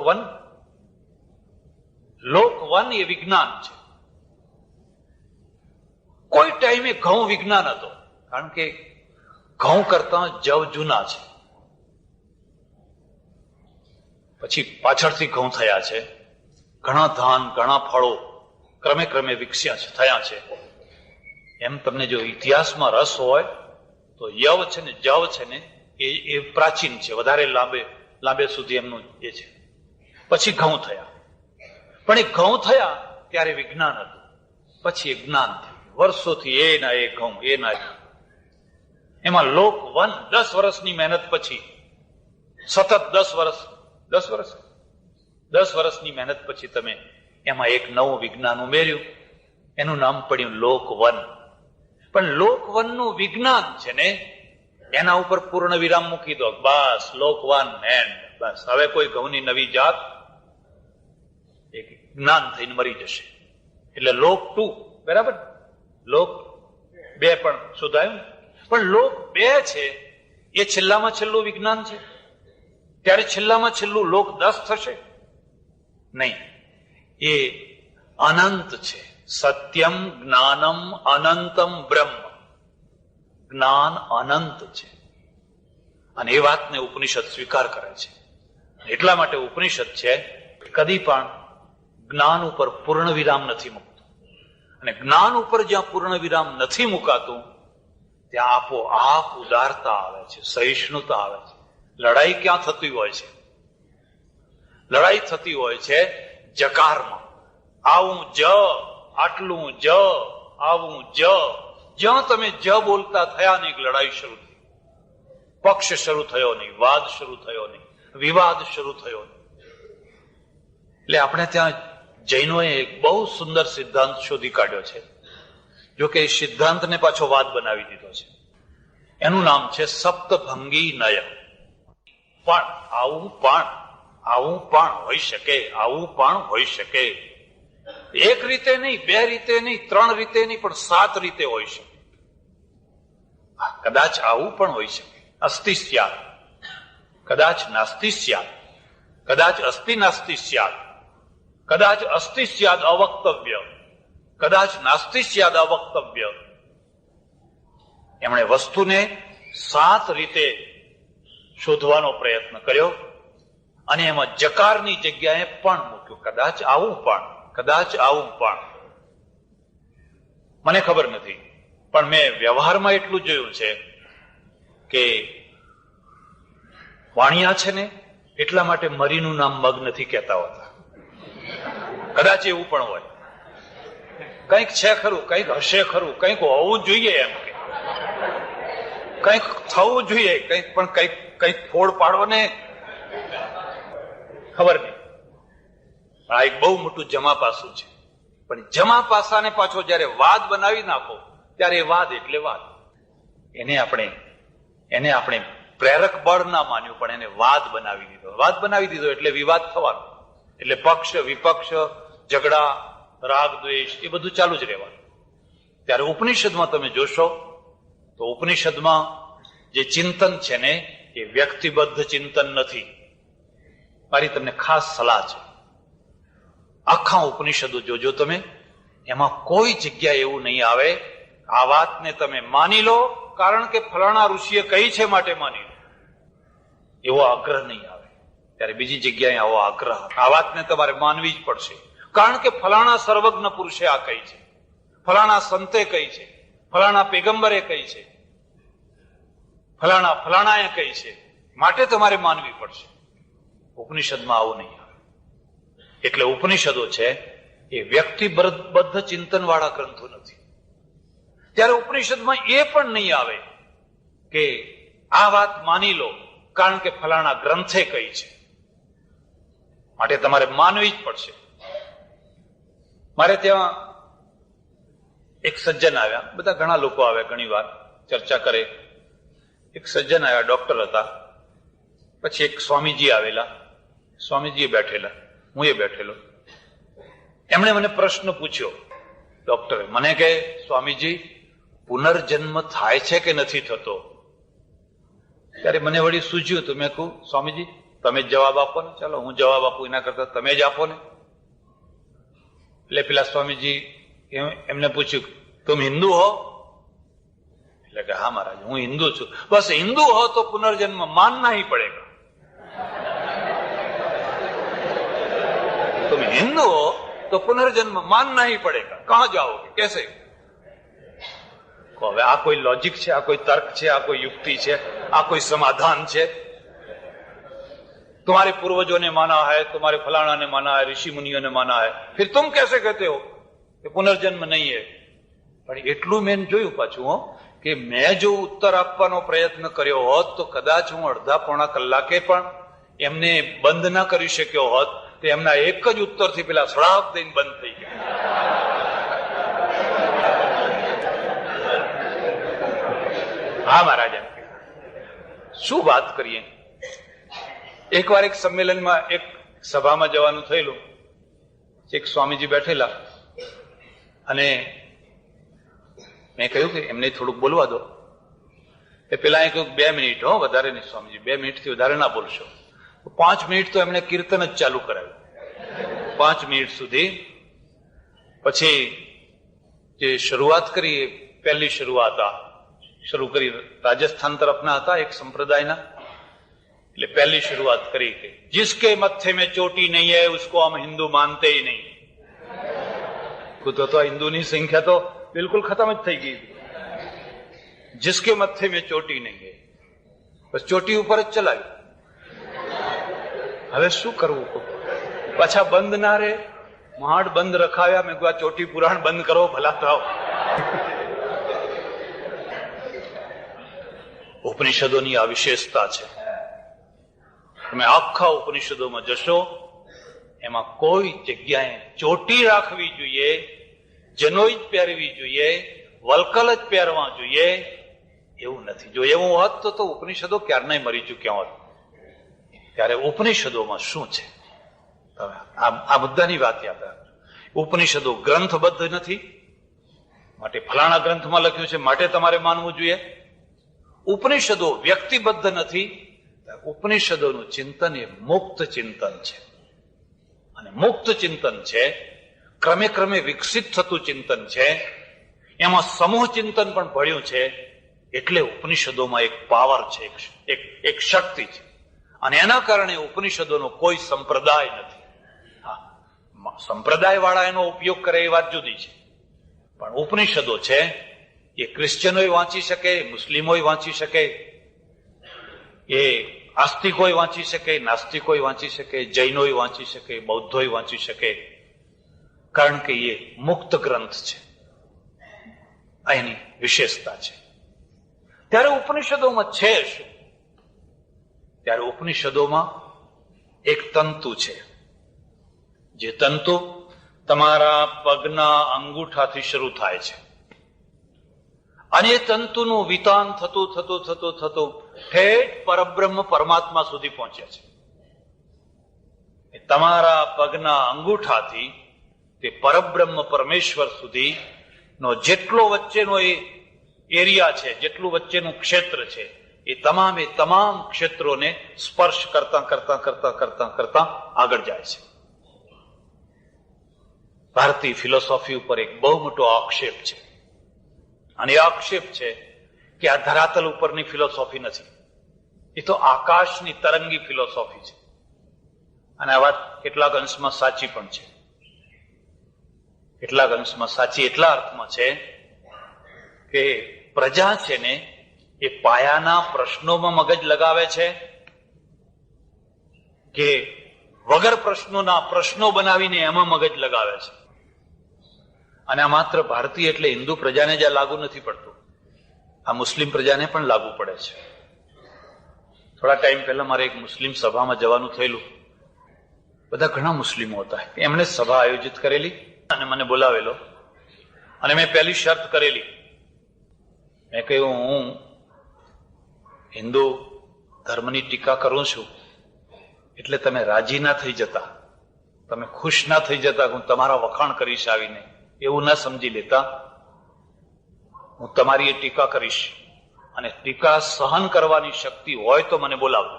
વન એ વિજ્ઞાન છે. કોઈ ટાઈમે ઘઉં વિજ્ઞાન હતો, કારણ કે ઘઉં કરતા જવ જૂના છે. પછી પાછળથી ઘઉં થયા છે. ઘણા ધાન, ઘણા ફળો ક્રમે ક્રમે વિકસ્યા છે, થયા છે. એમ તમને જો ઇતિહાસમાં રસ હોય તો યવ છે ને જવ છે ને, એ પ્રાચીન છે, વધારે લાંબે સુધી એમનું એ છે. પછી ઘઉં થયા, પણ એ ઘઉં થયા ત્યારે વિજ્ઞાન હતું, પછી એ જ્ઞાન થયું. વર્ષોથી એના એ ઘઉં એના એમાં લોક વન 10 વર્ષની મહેનત પછી, સતત 10 વર્ષની મહેનત પછી તમે એમાં એક નવું વિજ્ઞાન ઉમેર્યું, એનું નામ પડ્યું લોક વન. પણ લોક વનનું વિજ્ઞાન છે ને, એના ઉપર પૂર્ણ વિરામ મૂકી દો, બસ લોક વન એન્ડ, બસ હવે કોઈ ઘઉંની નવી જાત એક જ્ઞાન થઈને મરી જશે. એટલે લોક 2, બરાબર, લોક 2 પણ શોધાયું. પણ લોક 2 છે એ છેલ્લામાં છેલ્લું વિજ્ઞાન છે, ત્યારે છેલ્લામાં છેલ્લું લોક 10 થશે નહીં. એ અનંત છે. સત્યમ જ્ઞાનમ અનંતમ બ્રહ્મ. જ્ઞાન અનંત છે અને એ વાતને ઉપનિષદ સ્વીકાર કરે છે. એટલા માટે ઉપનિષદ છે કદી પણ જ્ઞાન ઉપર પૂર્ણ વિરામ નથી મૂકતું. અને જ્ઞાન ઉપર જ્યાં પૂર્ણ વિરામ નથી મુકાતું ત્યાં આપોઆપ ઉદારતા આવે છે, સહિષ્ણુતા આવે છે. લડાઈ ક્યાં થતી હોય છે? લડાઈ થતી હોય છે જકારમાં. આવું જ, આટલું જ, આવું જ. જ્યાં તમે જ બોલતા થયા ને એક લડાઈ શરૂ થઈ. પક્ષ શરૂ થયો નહીં, વાદ શરૂ થયો નહીં, વિવાદ શરૂ થયો નહીં. એટલે આપણે ત્યાં જૈનોએ એક બહુ સુંદર સિદ્ધાંત શોધી કાઢ્યો છે. જોકે એ સિદ્ધાંતને પાછો વાદ બનાવી દીધો છે. એનું નામ છે સપ્તભંગી નય. પણ આવું પણ હોઈ શકે, આવું પણ હોઈ શકે. એક રીતે નહીં, 2 રીતે નહીં, 3 રીતે નહીં, પણ 7 રીતે હોઈ શકે. કદાચ આવું પણ હોઈ શકે, અસ્તિ સ્યાદ, કદાચ નાસ્તિ સ્યાદ, કદાચ અસ્તિ નાસ્તિ સ્યાદ, કદાચ અસ્તિ સ્યાદ અવક્તવ્ય, કદાચ નાસ્તિ સ્યાદ અવક્તવ્ય. એમણે વસ્તુને 7 રીતે શોધવાનો પ્રયત્ન કર્યો અને એમાં જકારની જગ્યાએ પણ મૂક્યું. કદાચ આવું પણ, કદાચ આવું પણ. મને ખબર નથી, પણ મેં વ્યવહારમાં એટલું જોયું છે કે વાણિયા છે ને એટલા માટે મરીનું નામ મગ નથી કહેતા હોતા. કદાચ એવું પણ હોય, કંઈક છે ખરું, કંઈક હશે ખરું, કંઈક હોવું જોઈએ, એમ કે કંઈક થવું જોઈએ, કંઈક પણ કંઈક ફોડ પાડવો ને ખબર નહીં. આ એક બહુ મોટું જમા પાસું છે. પણ જમા પાસાને પાછો જયારે વાદ બનાવી નાખો ત્યારે એ વાદ એટલે વાદ. એને આપણે પ્રેરક બળ ના માન્યું, પણ એને વાદ બનાવી દીધો. વાદ બનાવી દીધો એટલે વિવાદ થવાનો, એટલે પક્ષ વિપક્ષ, ઝઘડા, રાગ દ્વેષ એ બધું ચાલુ જ રહેવાનું. ત્યારે ઉપનિષદમાં તમે જોશો તો ઉપનિષદમાં જે ચિંતન છે ને એ વ્યક્તિબદ્ધ ચિંતન નથી. મારી તમને ખાસ સલાહ છે, આખા ઉપનિષદો જોજો તમે, એમાં કોઈ જગ્યા એવું નહીં આવે આ વાતને તમે માની લો કારણ કે ફલાણા ઋષિએ કહી છે માટે માની લો, એવો આગ્રહ નહીં આવે. ત્યારે બીજી જગ્યાએ આવો આગ્રહ, આ વાતને તમારે માનવી જ પડશે કારણ કે ફલાણા સર્વજ્ઞ પુરુષે આ કહી છે, ફલાણા સંતે કહી છે, ફલાણા પેગંબરે કહી છે, ફલાણાએ કહી છે, માટે તમારે માનવી પડશે. ઉપનિષદમાં આવું નહીં આવે. એટલે ઉપનિષદો છે એ વ્યક્તિબદ્ધ ચિંતન વાળા ગ્રંથો નથી. ત્યારે ઉપનિષદમાં એ પણ નહીં આવે કે આ વાત માની લો કારણ કે ફલાણા ગ્રંથે કહી છે, માટે તમારે માનવી જ પડશે. મારે ત્યાં એક સજ્જન આવ્યા, બધા ઘણા લોકો આવે, ઘણી વાર ચર્ચા કરે. એક સજ્જન આવ્યા, ડોક્ટર હતા. પછી એક સ્વામીજી આવેલા, સ્વામીજી બેઠેલા, હું એ બેઠેલો. એમણે મને પ્રશ્ન પૂછ્યો, ડોક્ટરે મને કે સ્વામીજી પુનર્જન્મ થાય છે કે નથી થતો? ત્યારે મને વળી સૂઝ્યું હતું. મેં કહું સ્વામીજી તમે જ જવાબ આપો ને. ચાલો હું જવાબ આપું એના કરતા તમે જ આપો ને. એટલે પેલા સ્વામીજી એમને પૂછ્યું तुम हिंदू हो? એટલે કે હા મહારાજ હું હિન્દુ છું. બસ હિન્દુ હો તો પુનર્જન્મ मानना ही पड़ेगा. तुम हिंदू हो तो पुनर्जन्म मानना ही पड़ेगा. कहां जाओगे, कैसे? હવે આ કોઈ લોજિક છે, આ કોઈ તર્ક છે, આ કોઈ યુક્તિ છે, આ કોઈ સમાધાન છે? तुम्हारे पूर्वजों ने माना है, तुम्हारे फलाना ने माना है, ऋषि मुनियों ने माना है, फिर तुम कैसे कहते हो कि पुनर्जन्म नहीं है? પણ એટલું મેં જોયું પાછું કે મેં જો ઉત્તર આપવાનો પ્રયત્ન કર્યો હોત તો કદાચ હું અડધા પોણા કલાકે પણ એમને બંધ ના કરી શક્યો હોત, તો એમના એક જ ઉત્તરથી પેલા સડાપ દઈને બંધ થઈ ગયા. હા મહારાજ, શું વાત કરીએ. એકવાર એક સંમેલનમાં, એક સભામાં જવાનું થયેલું. એક સ્વામીજી બેઠેલા અને મેં કહ્યું કે એમને થોડુંક બોલવા દો. એ પેલા એ કહ્યું 2 મિનિટ, વધારે નહીં સ્વામીજી, 2 મિનિટથી વધારે ના બોલશો. 5 મિનિટ તો એમને કીર્તન જ ચાલુ કરાવ્યું, 5 મિનિટ સુધી. પછી જે શરૂઆત કરી, એ પહેલી શરૂઆત શરૂ કરી રાજસ્થાન તરફના હતા એક સંપ્રદાયના. એટલે પહેલી શરૂઆત કરી કે जिसके मत्थे में चोटी नहीं है उसको हम हिंदू मानते ही नहीं. તો હિન્દુની સંખ્યા તો બિલકુલ ખતમ જ થઈ ગઈ. जिसके मत्थे में चोटी नहीं है, બસ ચોટી ઉપર જ ચલાવ્યું. હવે શું કરવું? પાછા બંધ ના રે, માંડ બંધ રખાવ્યા. મેં કહ્યું ચોટી પુરાણ બંધ કરો, ભલા થાવ. ઉપનિષદોની આ વિશેષતા છે. તમે આખા ઉપનિષદોમાં જશો, એમાં કોઈ જગ્યાએ ચોટી રાખવી જોઈએ, જનોઈ જ પહેરવી જોઈએ, વલકલ જ પહેરવા જોઈએ એવું નથી. જો એવું હોત તો ઉપનિષદો ક્યારનાય મરી ચૂક્યા હોત. ત્યારે ઉપનિષદોમાં શું છે, આ મુદ્દાની વાત યાદ રાખજો. ઉપનિષદો ગ્રંથબદ્ધ નથી, માટે ફલાણા ગ્રંથમાં લખ્યું છે માટે તમારે માનવું જોઈએ. ઉપનિષદો વ્યક્તિબદ્ધ નથી. ઉપનિષદોનું ચિંતન એ મુક્ત ચિંતન છે, અને મુક્ત ચિંતન છે, ક્રમે ક્રમે વિકસિત થતું ચિંતન છે. એમાં સમૂહ ચિંતન પણ ભળ્યું છે. એટલે ઉપનિષદોમાં એક પાવર છે, એક શક્તિ છે. અને એના કારણે ઉપનિષદોનો કોઈ સંપ્રદાય નથી. હા, સંપ્રદાય વાળા એનો ઉપયોગ કરે એ વાત જુદી છે, પણ ઉપનિષદો છે એ ક્રિશ્ચિયનોય વાંચી શકે, મુસ્લિમોય વાંચી શકે, એ આસ્તિકોય વાંચી શકે, નાસ્તિકોય વાંચી શકે, જૈનોય વાંચી શકે, બૌદ્ધોય વાંચી શકે, કારણ કે એ મુક્ત ગ્રંથ છે. આ એની વિશેષતા છે. ત્યારે ઉપનિષદોમાં છે શું? ત્યારે ઉપનિષદોમાં એક તંતુ છે, જે તંતુ તમારા પગના અંગૂઠાથી શરૂ થાય છે, અને એ તંતુનું વિતાન થતું થતું થતું થતું ઠેઠ પરબ્રહ્મ પરમાત્મા સુધી પહોંચે છે. તમારા પગના અંગૂઠાથી તે પરબ્રહ્મ પરમેશ્વર સુધીનો જેટલો વચ્ચેનો એ એરિયા છે, જેટલું વચ્ચેનું ક્ષેત્ર છે, એ તમામ ક્ષેત્રોને સ્પર્શ કરતા કરતા કરતા કરતા કરતા આગળ જાય છે. ભારતીય ફિલોસોફી ઉપર એક બહુ મોટો આક્ષેપ છે, અને એ આક્ષેપ છે કે આ ધરાતલ ઉપરની ફિલોસોફી નથી, એ તો આકાશની તરંગી ફિલોસોફી છે. અને આ વાત કેટલાક અંશમાં સાચી પણ છે. કેટલાક અંશમાં સાચી એટલા અર્થમાં છે કે પ્રજા છે ને એ પાયાના પ્રશ્નોમાં મગજ લગાવે છે કે વગર પ્રશ્નોના પ્રશ્નો બનાવીને એમાં મગજ લગાવે છે. અને આ માત્ર ભારતીય એટલે હિન્દુ પ્રજાને જ્યાં લાગુ નથી પડતું, આ મુસ્લિમ પ્રજાને પણ લાગુ પડે છે. થોડા ટાઈમ પહેલા મારે એક મુસ્લિમ સભામાં જવાનું થયેલું. બધા ઘણા મુસ્લિમો હતા. એમણે સભા આયોજિત કરેલી અને મને બોલાવેલો, અને મેં પહેલી શરત કરેલી. મેં કહ્યું, હું હિન્દુ ધર્મની ટીકા કરું છું, એટલે તમે રાજી ના થઈ જતા, તમે ખુશ ના થઈ જતા હું તમારા વખાણ કરીશ આવીને, એવું ના સમજી લેતા. હું તમારી એ ટીકા કરીશ, અને ટીકા સહન કરવાની શક્તિ હોય તો મને બોલાવો.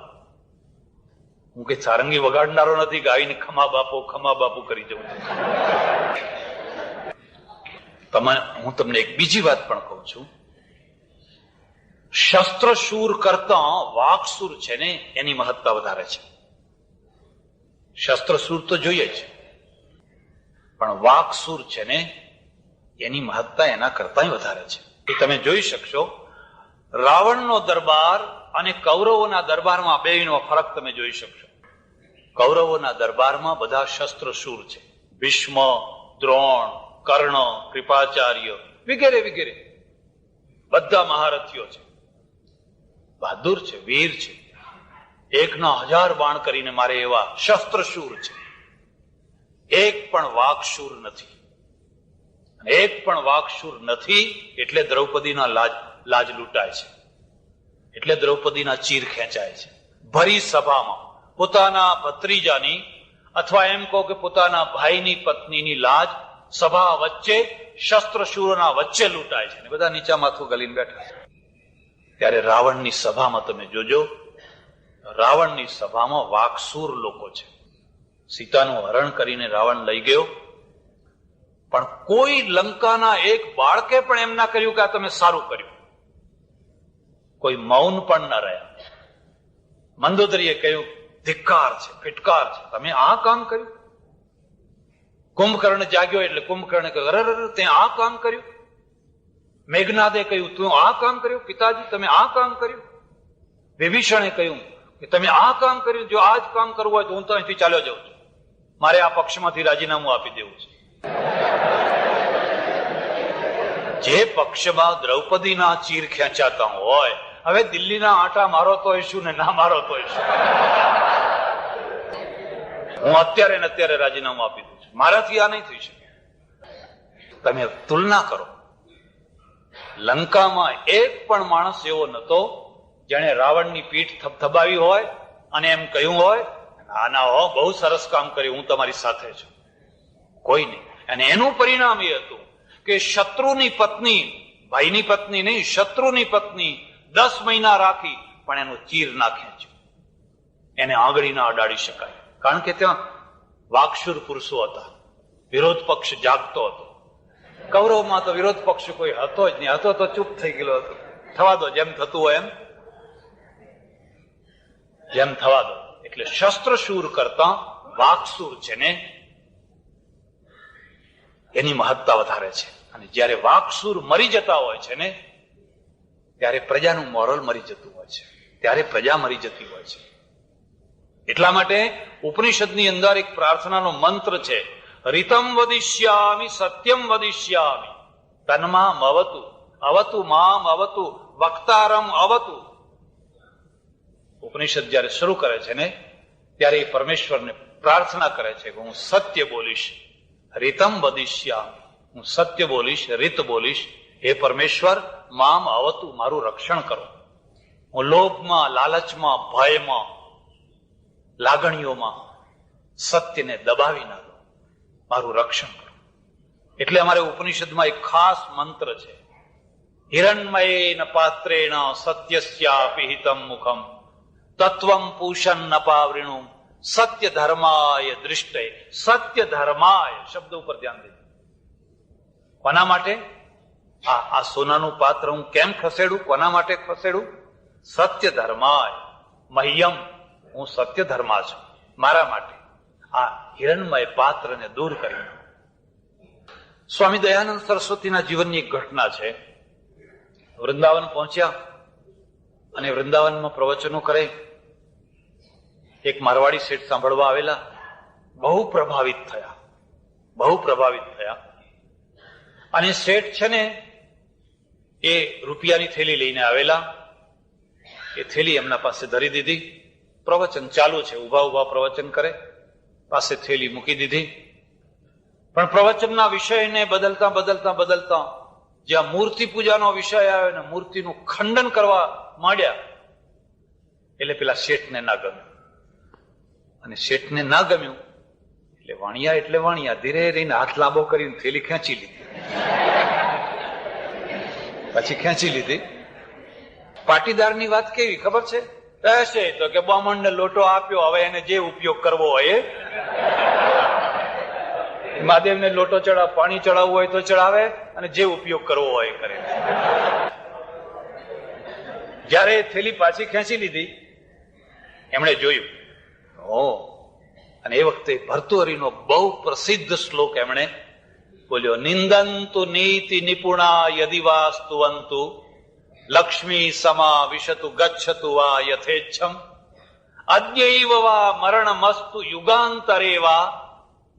હું કે સારંગી વગાડનારો નથી, ગાઈને ખમા બાપુ કરી જવું. હું તમને એક બીજી વાત પણ કહું છું. શસ્ત્રશૂર કરતા વાકસૂર છે ને એની મહત્તા વધારે છે. શસ્ત્રશૂર તો જોઈએ છે, પણ વાકસૂર છે ને એની મહત્તા એના કરતા વધારે છે. એ તમે જોઈ શકશો. રાવણનો દરબાર અને કૌરવોના દરબારમાં બેનો ફરક તમે જોઈ શકશો. કૌરવોના દરબારમાં બધા શસ્ત્રશૂર છે. ભીષ્મ, દ્રોણ, કર્ણ, કૃપાચાર્ય વગેરે વગેરે બધા મહારથીઓ છે, બહાદુર છે, વીર છે, 1000 બાણ કરીને મારે એવા શસ્ત્રશૂર છે. એક પણ વાકશૂર નથી. એક પણ વાકશૂર નથી એટલે દ્રૌપદીના લાજ લૂંટાય છે, એટલે દ્રૌપદીના ચીર ખેંચાય છે. ભરી સભામાં પોતાના ભત્રીજાની અથવા એમ કહો કે પોતાના ભાઈની પત્નીની લાજ સભા વચ્ચે શસ્ત્રશૂરોના વચ્ચે લૂંટાય છે, બધા નીચા માથું ગલીને બેઠા છે. ત્યારે રાવણની સભામાં તમે જોજો, રાવણની સભામાં વાકસૂર લોકો છે. સીતાનું હરણ કરીને રાવણ લઈ ગયો, પણ કોઈ લંકાના એક બાળકે પણ એમ ના કર્યું કે આ તમે સારું કર્યું. કોઈ મૌન પણ ન રહ્યા. મંદોદરીએ કહ્યું ધિક્કાર છે, ફિટકાર છે, તમે આ કામ કર્યું. કુંભકર્ણ જાગ્યો એટલે કુંભકર્ણે કહ્યું અરે તે આ કામ કર્યું. મેઘનાદે કહ્યું તું આ કામ કર્યું, પિતાજી તમે આ કામ કર્યું. વિભીષણે કહ્યું કે તમે આ કામ કર્યું, જો આ જ કામ કરવું હોય તો હું તો અહીંથી ચાલ્યો જાઉં છું, મારે આ પક્ષમાંથી રાજીનામું આપી દેવું છે. જે પક્ષમાં દ્રૌપદીના ચીર ખેંચાતા હોય, હવે દિલ્હીના આટા મારો તો શું ને ના મારો તો શું, હું અત્યારે ને અત્યારે રાજીનામું આપી દઉં છું, મારાથી આ નહીં થઈ શકે. તમે તુલના કરો, લંકામાં એક પણ માણસ એવો નતો જેણે રાવણની પીઠ થપથપાવી હોય અને એમ કહ્યું હોય ના હો બહુ સરસ કામ કર્યું, હું તમારી સાથે છું. કોઈ નહીં. અને એનું પરિણામ એ હતું કે શત્રુની પત્ની, ભાઈની પત્ની નહીં, શત્રુની પત્ની 10 મહિના રાખી પણ એનું ચીર ના ખેંચ્યું, એને આંગળી ના અડાડી શકાય. કારણ કે ત્યાં વાકશુર પુરુષો હતા, વિરોધ પક્ષ જાગતો હતો. કૌરવમાં તો વિરોધ પક્ષ કોઈ હતો જ નહીં, હતો તો ચૂપ થઈ ગયેલો હતો. થવા દો, જેમ થતું હોય એમ, જેમ થવા દો. એટલે શસ્ત્રશૂર કરતા વાકસૂર છે ને એની મહત્તા વધારે છે. અને જયારે વાકસૂર મરી જતા હોય છે ને ત્યારે પ્રજાનું મોરલ મરી જતું હોય છે, ત્યારે પ્રજા મરી જતી હોય છે. એટલા માટે ઉપનિષદની અંદર એક પ્રાર્થનાનો મંત્ર છે, રીતમ વદિષ્યામિ સત્યમ વદિષ્યામિ તન્મામ અવતુ અવતુ મામ અવતુ વક્તારમ અવતુ. ઉપનિષદ જયારે શરૂ કરે છે ને ત્યારે એ પરમેશ્વરને પ્રાર્થના કરે છે કે હું સત્ય બોલીશ, રીતમ વદિષ્યામિ, હું સત્ય બોલીશ, રીત બોલીશ. હે પરમેશ્વર મામ અવતુ, મારું રક્ષણ કરો. હું લોભમાં, લાલચમાં, ભયમાં, લાગણીઓમાં સત્યને દબાવી ના દો, મારું રક્ષણ કરો. એટલે અમારે ઉપનિષદમાં એક ખાસ મંત્ર છે, હિરણમયેન પાત્રેણ સત્યસ્યાપિ હિતમ મુખમ તત્વમ પૂષણ નપાવૃણુ સત્ય ધર્માય દૃષ્ટે. સત્ય ધર્માય શબ્દ ઉપર ધ્યાન દેજો. કોના માટે? આ સોનાનું પાત્ર હું કેમ ખસેડું, કોના માટે ખસેડું? સત્ય ધર્માય મહ્યમ, હું સત્ય ધર્મા છું, મારા માટે આ હિરણમય પાત્રને દૂર કરી. સ્વામી દયાનંદ સરસ્વતીના જીવનની એક ઘટના છે. વૃંદાવન પહોંચ્યા અને વૃંદાવનમાં પ્રવચનો કરે. એક મારવાડી શેઠ સાંભળવા આવેલા, બહુ પ્રભાવિત થયા, બહુ પ્રભાવિત થયા. અને શેઠ છે ને એ રૂપિયાની થેલી લઈને આવેલા. એ થેલી એમના પાસે ધરી દીધી. પ્રવચન ચાલુ છે, ઉભા ઉભા પ્રવચન કરે, પાસે થેલી મૂકી દીધી. પણ પ્રવચનના વિષયને બદલતા બદલતા બદલતા જ્યાં મૂર્તિ પૂજાનો વિષય આવ્યો ને મૂર્તિનું ખંડન કરવા માંડ્યા એટલે પેલા શેઠને ના ગમ્યું. અને શેઠને ના ગમ્યું એટલે વાણિયા ધીરે રહીને હાથ લાંબો કરીને થેલી ખેંચી લીધી. પછી ખેંચી લીધી. પાટીદારની વાત કેવી ખબર છે? રહેશે તો કે બ્રાહ્મણને લોટો આપ્યો, હવે એને જે ઉપયોગ કરવો હોય એ. મહાદેવને લોટો ચડાવ, પાણી ચડાવવું હોય તો ચડાવે અને જે ઉપયોગ કરવો હોય એ કરે. જયારે થેલી પાછી ખેંચી લીધી એમણે જોયું, અને એ વખતે ભર્તુહરિનો બહુ પ્રસિદ્ધ શ્લોક એમણે બોલ્યો, નિંદંતુ નીતિ નિપુણા યદિ વા સ્તુવંતુ લક્ષ્મી સમા વિશતુ ગચ્છતુ વા યથેચ્છમ અદ્યૈવ વા મરણમસ્તુ યુગાંતરે વા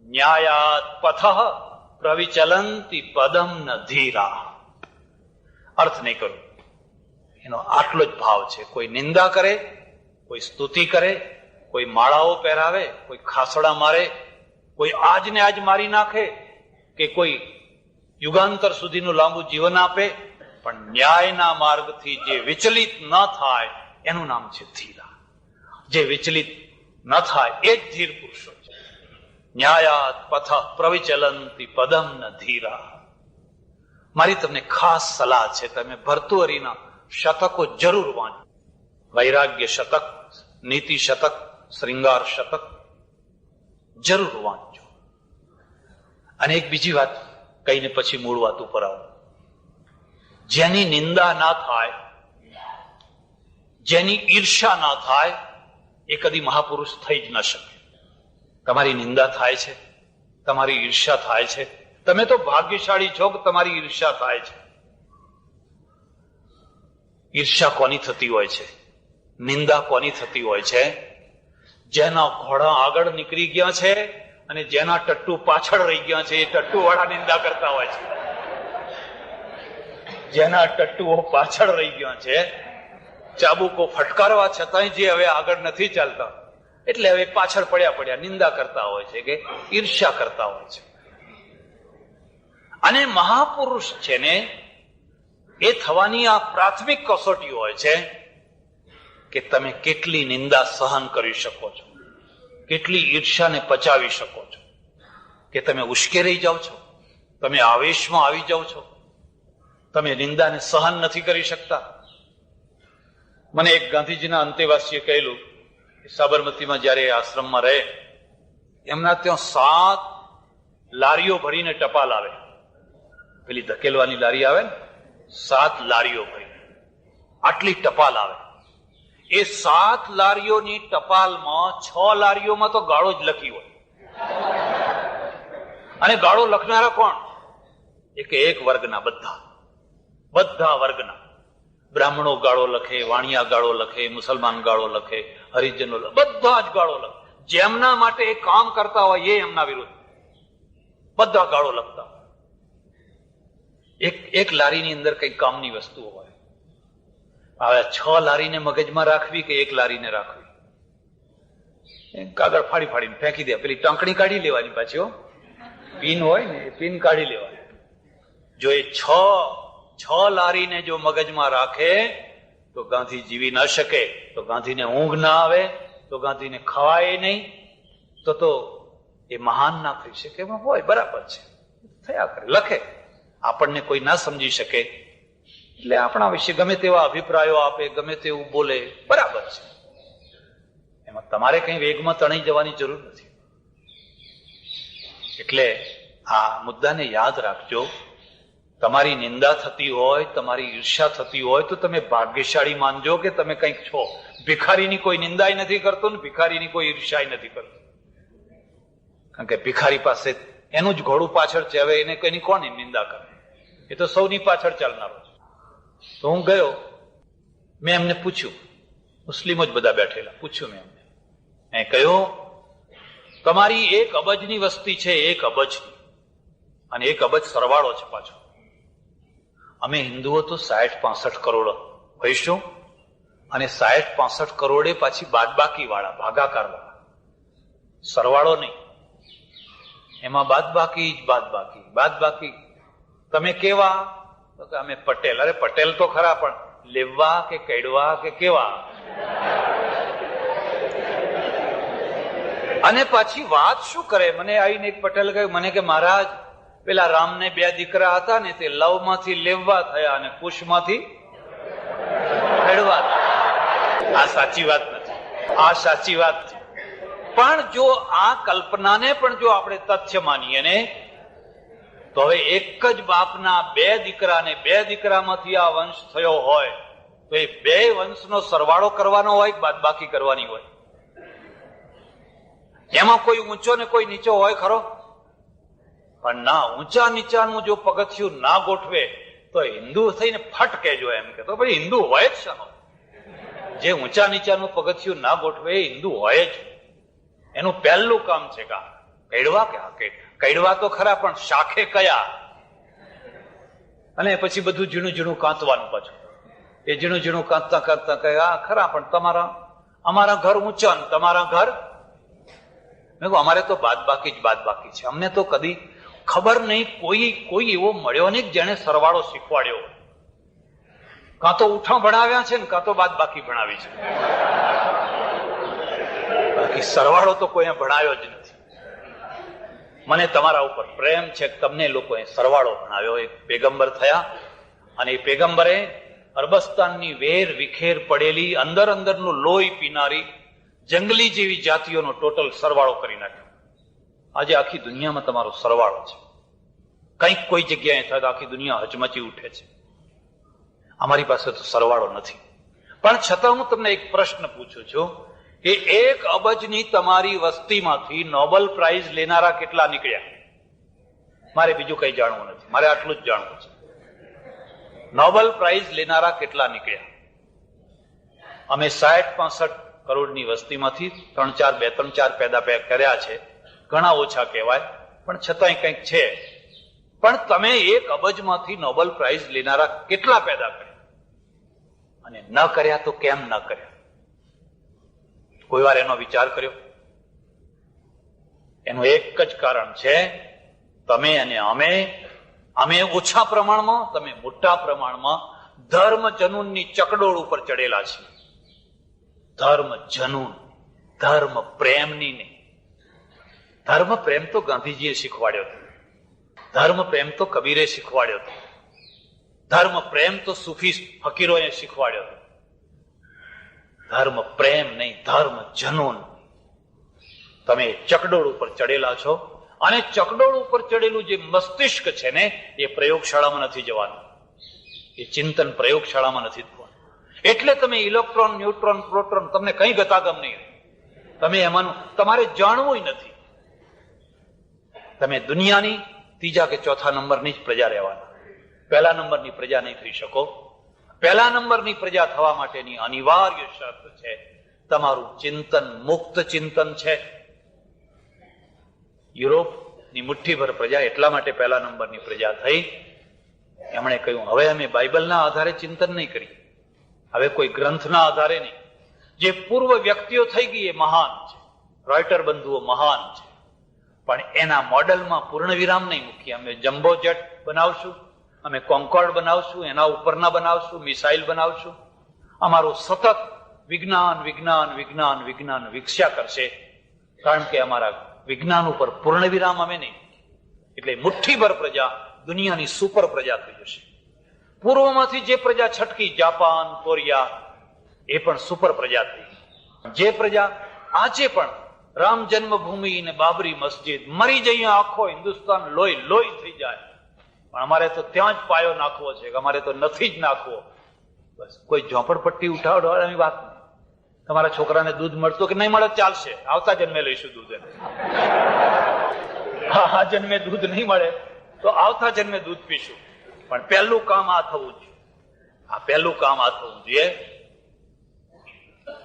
ન્યાયાત પથઃ પ્રવિચલંતી પદમ ન ધીરા. અર્થ નહીં કરું, એનો આટલો જ ભાવ છે. કોઈ નિંદા કરે, કોઈ સ્તુતિ કરે, કોઈ માળાઓ પહેરાવે, કોઈ ખાસડા મારે, કોઈ આજને આજ મારી નાખે, કે કોઈ યુગાંતર સુધીનું લાંબુ જીવન આપે, પણ ન્યાયના માર્ગથી જે વિચલિત ન થાય એનું નામ છે ધીરા. જે વિચલિત ન થાય એ જ ધીર પુરુષો છે. ન્યાયાત પથ પ્રવિચલંતી પદમ ન ધીરા. મારી તમને ખાસ સલાહ છે, તમે ભર્તુહરિના શતકો જરૂર વાંચો. વૈરાગ્ય શતક, નીતિ શતક, શ્રૃંગાર શતક જરૂર વાંચજો. અને એક બીજી વાત કહીને પછી મૂળ વાત ઉપર આવો. જેની નિંદા ના થાય, જેની ઈર્ષા ના થાય, એ કદી મહાપુરુષ થઈ જ ન શકે. તમારી નિંદા થાય છે, તમારી ઈર્ષા થાય છે, તમે તો ભાગ્યશાળી છો કે તમારી ઈર્ષા થાય છે. ઈર્ષા કોની થતી હોય છે? નિંદા કોની થતી હોય છે? જેના ઘોડા આગળ નીકળી ગયા છે અને જેના ટટ્ટુ પાછળ રહી ગયા છે, એ ટટ્ટુ વાળા નિંદા કરતા હોય છે. જેના ટટ્ટુઓ પાછળ રહી ગયા છે, ચાબુકો ફટકારવા છતાંય જે હવે આગળ નથી ચાલતા, એટલે હવે પાછળ પડ્યા નિંદા કરતા હોય છે કે ઈર્ષ્યા કરતા હોય છે. અને મહાપુરુષ છે ને, એ થવાની આ પ્રાથમિક કસોટી હોય છે કે તમે કેટલી નિંદા સહન કરી શકો છો, કેટલી ઈર્ષાને પચાવી શકો છો, કે તમે ઉશ્કેરાઈ જાઓ છો, તમે આવેશમાં આવી જાઓ છો, તમે નિંદાને સહન નથી કરી શકતા. મને એક ગાંધીજીના અંતેવાસીએ કહેલું કે સાબરમતીમાં જયારે આશ્રમમાં રહે, એમના ત્યાં 7 લારીઓ ભરીને ટપાલ આવે. પેલી ધકેલવાની લારી આવે ને, 7 લારીઓ ભરી આટલી ટપાલ આવે. એ 7 લારીઓની ટપાલમાં 6 લારીઓમાં તો ગાળો જ લખી હોય. અને ગાળો લખનારા કોણ? એક વર્ગના, બધા વર્ગના. બ્રાહ્મણો ગાળો લખે, વાણિયા ગાળો લખે, મુસલમાન ગાળો લખે, હરિજનો, બધા જ ગાળો લખે. જેમના માટે એ કામ કરતા હોય એ એમના વિરુદ્ધ બધા ગાળો લખતા. એક લારીની અંદર કઈ કામની વસ્તુઓ હોય. હવે 6 લારીને મગજમાં રાખવી કે 1 લારીને રાખવી? કાગળ ફાડીને ફેંકી દે. પેલી ટંકણી કાઢી લેવાની પાછી, પીન હોય ને, એ પીન કાઢી લેવાની. જો એ 6 લારીને જો મગજમાં રાખે તો ગાંધી જીવી ન શકે, તો ગાંધીને ઊંઘ ના આવે, તો ગાંધીને ખવાય નહીં, તો એ મહાન ના થઈ શકે. એમાં હોય બરાબર છે, થયા કરે, લખે. આપણને કોઈ ના સમજી શકે એટલે આપણા વિશે ગમે તેવા અભિપ્રાયો આપે, ગમે તેવું બોલે, બરાબર છે. એમાં તમારે કઈ વેગમાં તણાઈ જવાની જરૂર નથી. એટલે આ મુદ્દાને યાદ રાખજો. તમારી નિંદા થતી હોય, તમારી ઈર્ષા થતી હોય તો તમે ભાગ્યશાળી માનજો કે તમે કંઈક છો. ભિખારીની કોઈ નિંદાય નથી કરતો ને ભિખારીની કોઈ ઈર્ષાય નથી કરતો. કારણ કે ભિખારી પાસે એનું જ ઘોડું પાછળ છે, હવે એને કઈ કોની નિંદા કરે? એ તો સૌની પાછળ ચાલનારો છે. તો હું ગયો, મેં એમને પૂછ્યું, મુસ્લિમો જ બધા બેઠેલા, પૂછ્યું મેં એમને. મેં કહ્યું, તમારી 1 અબજની વસ્તી છે, 1 અબજની, અને 1 અબજ સરવાળો છે પાછો. અમે હિન્દુઓ તો 60-65 કરોડ હોઈશું, અને 60-65 કરોડે પાછી બાદબાકી વાળા, ભાગાકાર વાળા, સરવાળો નહીં. એમાં બાદબાકી જ બાદબાકી. તમે કેવા? તો કે અમે પટેલ. અરે પટેલ તો ખરા, પણ લેવા કે કેડવા કે કેવા? અને પાછી વાત શું કરે? મને આવીને એક પટેલ કહ્યું, મને કે મહારાજ, પેલા રામને 2 દીકરા હતા ને, તે લવમાંથી લેવા થયા અને કુશમાંથી ખેડવા થયા. આ સાચી વાત નથી, આ સાચી વાત છે. પણ જો આ કલ્પનાને પણ જો આપણે તથ્ય માનીએ ને, તો હવે એક જ બાપના 2 દીકરા ને 2 દીકરામાંથી આ વંશ થયો હોય, તો એ 2 વંશનો સરવાળો કરવાનો હોય, બાદબાકી કરવાની હોય? એમાં કોઈ ઊંચો ને કોઈ નીચો હોય ખરો? પણ ના, ઊંચા નીચાનું જો પગથિયું ના ગોઠવે તો હિન્દુ થઈને ફટ કહેજો એમ કે તો પછી હિન્દુ હોય જ શાનો? જે ઊંચા નીચાનું પગથિયું ના ગોઠવે એ હિન્દુ હોય જ. એનું પહેલું કામ છે કે કડવા કે કડવા તો ખરા, પણ શાખે કયા? અને પછી બધું ઝીણું ઝીણું કાંતવાનું પાછું. એ ઝીણું ઝીણું કાંતતા કાંતતા કહે આ ખરા, પણ અમારા ઘર ઊંચા ને તમારા ઘર. મેં કહું અમારે તો બાદ બાકી છે. અમને તો કદી ખબર નહીં, કોઈ એવો મળ્યો નહીં જેને સરવાળો શીખવાડ્યો. કાં તો ઉઠા ભણાવ્યા છે ને કાં તો બાદ બાકી ભણાવી છે. બાકી સરવાળો તો કોઈને ભણાવ્યો જ નથી. મને તમારા ઉપર પ્રેમ છે કે તમને લોકોએ સરવાળો ભણાવ્યો. એક પેગંબર થયા અને એ પેગંબરે અરબસ્તાનની વેર વિખેર પડેલી અંદરનું લોહી પીનારી જંગલી જેવી જાતિઓનો ટોટલ સરવાળો કરી નાખ્યો. આજે આખી દુનિયામાં તમારો સરવાળો છે. કંઈક કોઈ જગ્યાએ થાય તો આખી દુનિયા હચમચી ઉઠે છે. અમારી પાસે તો સરવાળો નથી. પણ છતાં હું તમને એક પ્રશ્ન પૂછું છું કે 1 અબજની તમારી વસ્તીમાંથી નોબેલ પ્રાઇઝ લેનારા કેટલા નીકળ્યા? મારે બીજું કઈ જાણવું નથી, મારે આટલું જ જાણવું છે. નોબેલ પ્રાઇઝ લેનારા કેટલા નીકળ્યા? અમે 60-65 કરોડની વસ્તીમાંથી 2-4 પેદા કર્યા છે. ઘણા ઓછા કહેવાય, પણ છતાંય કંઈક છે. પણ તમે 1 અબજમાંથી નોબેલ પ્રાઇઝ લેનારા કેટલા પેદા કર્યા? અને ન કર્યા તો કેમ ન કર્યા? કોઈ વાર એનો વિચાર કર્યો? એનું એક જ કારણ છે, તમે અને અમે ઓછા પ્રમાણમાં, તમે મોટા પ્રમાણમાં ધર્મ જનૂનની ચકડોળ ઉપર ચડેલા છીએ. ધર્મ જનૂન, ધર્મ પ્રેમની નહીં. ધર્મ પ્રેમ તો ગાંધીજીએ શીખવાડ્યો હતો. ધર્મ પ્રેમ તો કબીરે શીખવાડ્યો હતો. ધર્મ પ્રેમ તો સૂફી ફકીરોએ શીખવાડ્યો હતો. ધર્મ પ્રેમ નહીં, ધર્મ જનૂન. તમે ચકડોળ ઉપર ચડેલા છો અને ચકડોળ ઉપર ચડેલું જે મસ્તિષ્ક છે ને એ પ્રયોગશાળામાં નથી જવાનું. એ ચિંતન પ્રયોગશાળામાં નથી થવાનું. એટલે તમે ઇલેક્ટ્રોન, ન્યુટ્રોન, પ્રોટોન તમને કઈ ગતાગમ નહીં. તમે એમાંનું તમારે જાણવું નથી. તમે દુનિયાની 3જા કે 4થા નંબરની જ પ્રજા રહેવાના. 1લા નંબરની પ્રજા નહીં થઈ શકો. 1લા નંબરની પ્રજા થવા માટેની અનિવાર્ય શરત છે તમારું ચિંતન મુક્ત ચિંતન છે. યુરોપની મુઠ્ઠીભર પ્રજા એટલા માટે 1લા નંબરની પ્રજા થઈ. એમણે કહ્યું હવે અમે બાઇબલના આધારે ચિંતન નહીં કરીએ, હવે કોઈ ગ્રંથના આધારે નહીં. જે પૂર્વ વ્યક્તિઓ થઈ ગઈ એ મહાન છે, રોયટર બંધુઓ મહાન છે, પણ એના મોડલમાં પૂર્ણ વિરામ નહીં મૂકીએ. અમે જમ્બો જેટ બનાવશું, અમે કોન્કોર્ડ બનાવશું, એના ઉપરના બનાવશું, મિસાઇલ બનાવશું. અમારું સતત વિજ્ઞાન વિજ્ઞાન વિજ્ઞાન વિજ્ઞાન વિકસ્યા કરશે, કારણ કે અમારા વિજ્ઞાન ઉપર પૂર્ણ વિરામ અમે નહીં. એટલે મુઠ્ઠીભર પ્રજા દુનિયાની સુપર પ્રજા થઈ જશે. પૂર્વમાંથી જે પ્રજા છટકી, જાપાન, કોરિયા, એ પણ સુપર પ્રજા થઈ. જે પ્રજા આજે પણ રામ જન્મભૂમિ ને બાબરી મસ્જિદ મરી જઈએ, આખો હિન્દુસ્તાન લોહી થઈ જાય, પણ અમારે તો ત્યાં જ પાયો નાખવો છે, અમારે તો નથી જ નાખવો. બસ કોઈ ઝોપડપટ્ટી ઉઠાવવાની વાત નહીં. તમારા છોકરાને દૂધ મળતું કે નહીં મળે ચાલશે, આવતા જન્મે લઈશું દૂધ. આ જન્મે દૂધ નહીં મળે તો આવતા જન્મે દૂધ પીશું. પણ પહેલું કામ આ થવું જોઈએ. આ પહેલું કામ આ થવું જોઈએ.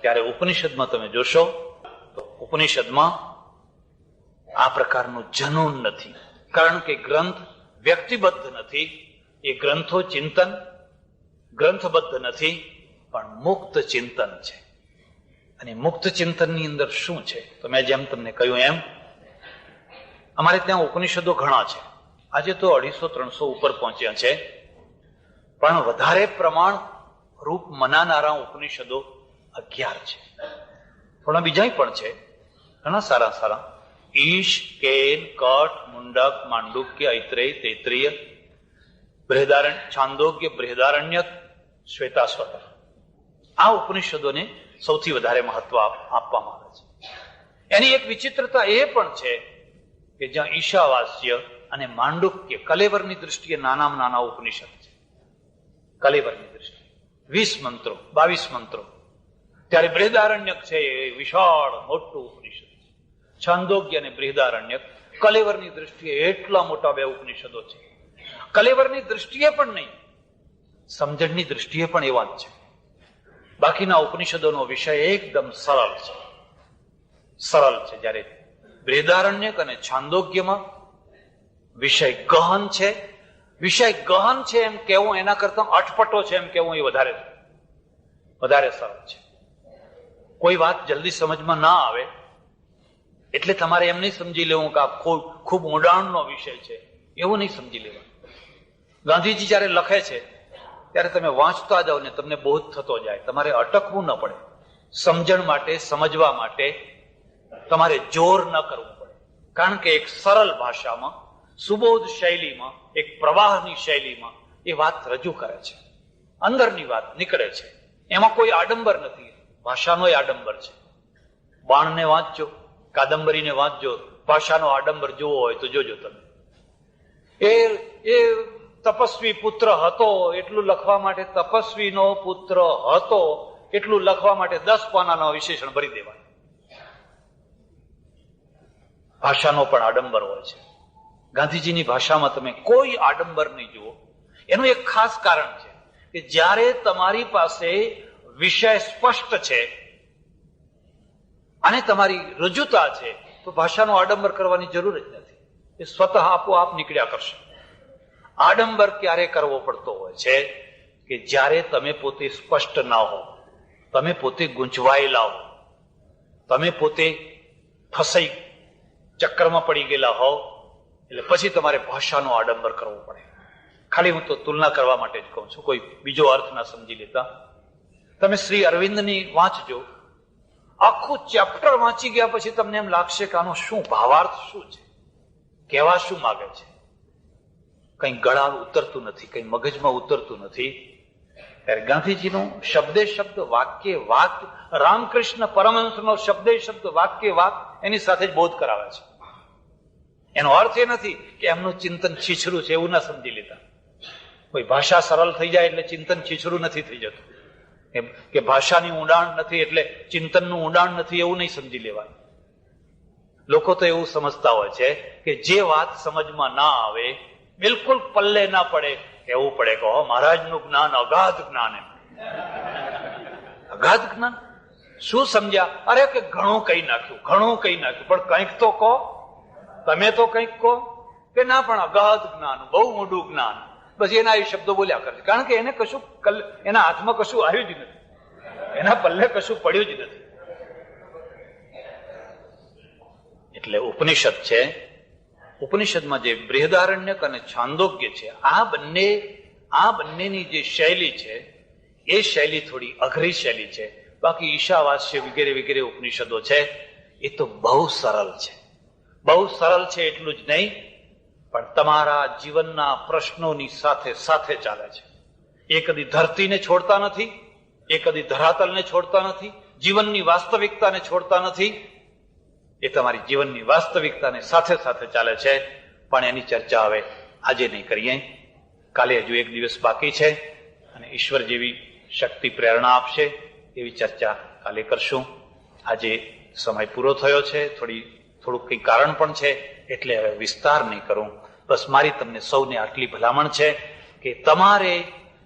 ત્યારે ઉપનિષદમાં તમે જોશો તો ઉપનિષદમાં આ પ્રકારનું જનૂન નથી, કારણ કે ગ્રંથ વ્યક્તિબદ્ધ નથી. એ ગ્રંથો ચિંતન ગ્રંથબદ્ધ નથી, પણ મુક્ત ચિંતન છે. અને મુક્ત ચિંતનની અંદર શું છે? તો મેં જેમ તમને કહ્યું એમ અમારે ત્યાં ઉપનિષદો ઘણા છે. આજે તો 250-300 ઉપર પહોંચ્યા છે, પણ વધારે પ્રમાણ રૂપ મનાનારા ઉપનિષદો 11 છે. થોડા બીજા પણ છે, ઘણા સારા. ઈશ, કેન, કઠ, મુંડક, માંડુક્ય, ઐત્રેય, તૈત્રીય, બૃહદારણ્ય, છાંદોગ્ય, બૃહદારણ્યક, શ્વેતાસ્વતર. આ ઉપનિષદોને સૌથી વધારે મહત્વ આપવામાં આવે છે. એની એક વિચિત્રતા એ પણ છે કે જ્યાં ઈશાવાસ્ય અને માંડુક્ય કલેવરની દૃષ્ટિએ નાના ઉપનિષદ છે. કલેવરની દૃષ્ટિએ 20 મંત્રો, 22 મંત્રો. ત્યારે બૃહદારણ્યક છે એ વિશાળ મોટું ઉપનિષદ છે. છાંદોગ્ય અને બૃહદારણ્યક કલેવરની દૃષ્ટિએ એટલા મોટા બે ઉપનિષદો છે. કલેવરની દૃષ્ટિએ પણ નહીં, સમજણની દૃષ્ટિએ પણ એવા જ છે. બાકીના ઉપનિષદોનો વિષય એકદમ સરળ છે. સરળ છે. જ્યારે બૃહદારણ્યક અને છાંદોગ્યમાં વિષય ગહન છે. વિષય ગહન છે એમ કેવું એના કરતા અટપટો છે એમ કેવું એ વધારે સરળ છે. કોઈ વાત જલ્દી સમજમાં ના આવે એટલે તમારે એમ નહીં સમજી લેવું કે આ ખૂબ ઊંડાણનો વિષય છે, એવું નહીં સમજી લેવાનું. ગાંધીજી જયારે લખે છે ત્યારે તમે વાંચતા જાઓ ને તમને બોધ થતો જાય. તમારે અટકવું ન પડે. સમજણ માટે, સમજવા માટે તમારે જોર ન કરવું પડે. કારણ કે એક સરળ ભાષામાં, સુબોધ શૈલીમાં, એક પ્રવાહની શૈલીમાં એ વાત રજૂ કરે છે. અંદરની વાત નીકળે છે. એમાં કોઈ આડંબર નથી. ભાષાનો આડંબર છે. બાણને વાંચજો, કાદંબરીને વાંચજો, ભાષાનો આડંબર જોવો હોય તો જોજો તમે. એ તપસ્વી પુત્ર હતો એટલું લખવા માટે, તપસ્વીનો પુત્ર હતો એટલું લખવા માટે 10 પાનાનો વિશેષણ ભરી દેવાય. ભાષાનો પણ આડંબર હોય છે. ગાંધીજીની ભાષામાં તમે કોઈ આડંબર નહીં જુઓ. એનું એક ખાસ કારણ છે કે જ્યારે તમારી પાસે વિષય સ્પષ્ટ છે અને તમારી રજૂતા છે તો ભાષાનો આડંબર કરવાની જરૂર જ નથી. એ સ્વતઃ આપોઆપ નીકળ્યા કરશે. આડંબર ક્યારે કરવો પડતો હોય છે કે જ્યારે તમે પોતે સ્પષ્ટ ના હો, તમે પોતે ગૂંચવાયેલા હો, તમે પોતે ફસાઈ ચક્કરમાં પડી ગયેલા હો, એટલે પછી તમારે ભાષાનો આડંબર કરવો પડે. ખાલી હું તો તુલના કરવા માટે જ કહું છું, કોઈ બીજો અર્થ ના સમજી લેતા. તમે શ્રી અરવિંદની વાંચજો, આખું ચેપ્ટર વાંચી ગયા પછી તમને એમ લાગશે કે આનો શું ભાવાર્થ શું છે, કહેવા શું માગે છે. કઈ ગળા ઉતરતું નથી, કઈ મગજમાં ઉતરતું નથી. ત્યારે ગાંધીજીનું શબ્દે શબ્દ, વાક્ય વાક્ય, રામકૃષ્ણ પરમહંસનો શબ્દે શબ્દ, વાક્ય વાક એની સાથે જ બોધ કરાવે છે. એનો અર્થ એ નથી કે એમનું ચિંતન છીછરું છે, એવું ના સમજી લેતા. કોઈ ભાષા સરળ થઈ જાય એટલે ચિંતન છીછરું નથી થઈ જતું, કે ભાષાની ઊંડાણ નથી એટલે ચિંતનનું ઊંડાણ નથી, એવું નહીં સમજી લેવાનું. લોકો તો એવું સમજતા હોય છે કે જે વાત સમજમાં ના આવે, બિલકુલ પલ્લે ના પડે, કહેવું પડે કે મહારાજનું જ્ઞાન અગાધ જ્ઞાન. એમ અગાધ જ્ઞાન શું સમજ્યા? અરે કે ઘણું કહી નાખ્યું, ઘણું કહી નાખ્યું, પણ કંઈક તો કહો. તમે તો કંઈક કહો કે ના, પણ અગાધ જ્ઞાન, બહુ મોટું જ્ઞાન. બસ એના એ શબ્દો બોલ્યા કરે, કારણ કે એને કશું, એના હાથમાં કશું આવ્યું જ નથી, એના પલ્લે કશું પડ્યું જ નથી. એટલે ઉપનિષદ છે, ઉપનિષદમાં જે બૃહદારણ્યક અને છાંદોગ્ય છે, આ બંનેની જે શૈલી છે એ શૈલી થોડી અઘરી શૈલી છે. બાકી ઈશાવાસ્ય વગેરે વગેરે ઉપનિષદો છે એ તો બહુ સરળ છે. બહુ સરળ છે એટલું જ નહીં, પણ તમારા જીવનના પ્રશ્નોની સાથે સાથે ચાલે છે. એ કદી ધરતીને છોડતા નથી, એ કદી ધરાતલને છોડતા નથી, જીવનની વાસ્તવિકતાને છોડતા નથી. એ તમારી જીવનની વાસ્તવિકતાને સાથે સાથે ચાલે છે. પણ એની ચર્ચા હવે આજે નહીં કરીએ, કાલે હજુ એક દિવસ બાકી છે અને ઈશ્વર જેવી શક્તિ પ્રેરણા આપશે એવી ચર્ચા કાલે કરશું. આજે સમય પૂરો થયો છે, થોડુંક કંઈ કારણ પણ છે એટલે હવે વિસ્તાર નહીં કરું. બસ મારી તમને સૌને આટલી ભલામણ છે કે તમારે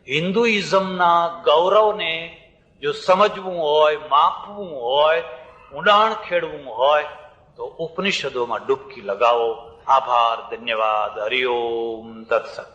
હિન્દુઇઝમના ગૌરવને જો સમજવું હોય, માપવું હોય, ઊંડાણ ખેડવું હોય તો ઉપનિષદોમાં ડૂબકી લગાવો. આભાર, ધન્યવાદ, હરિઓમ, તત્સત.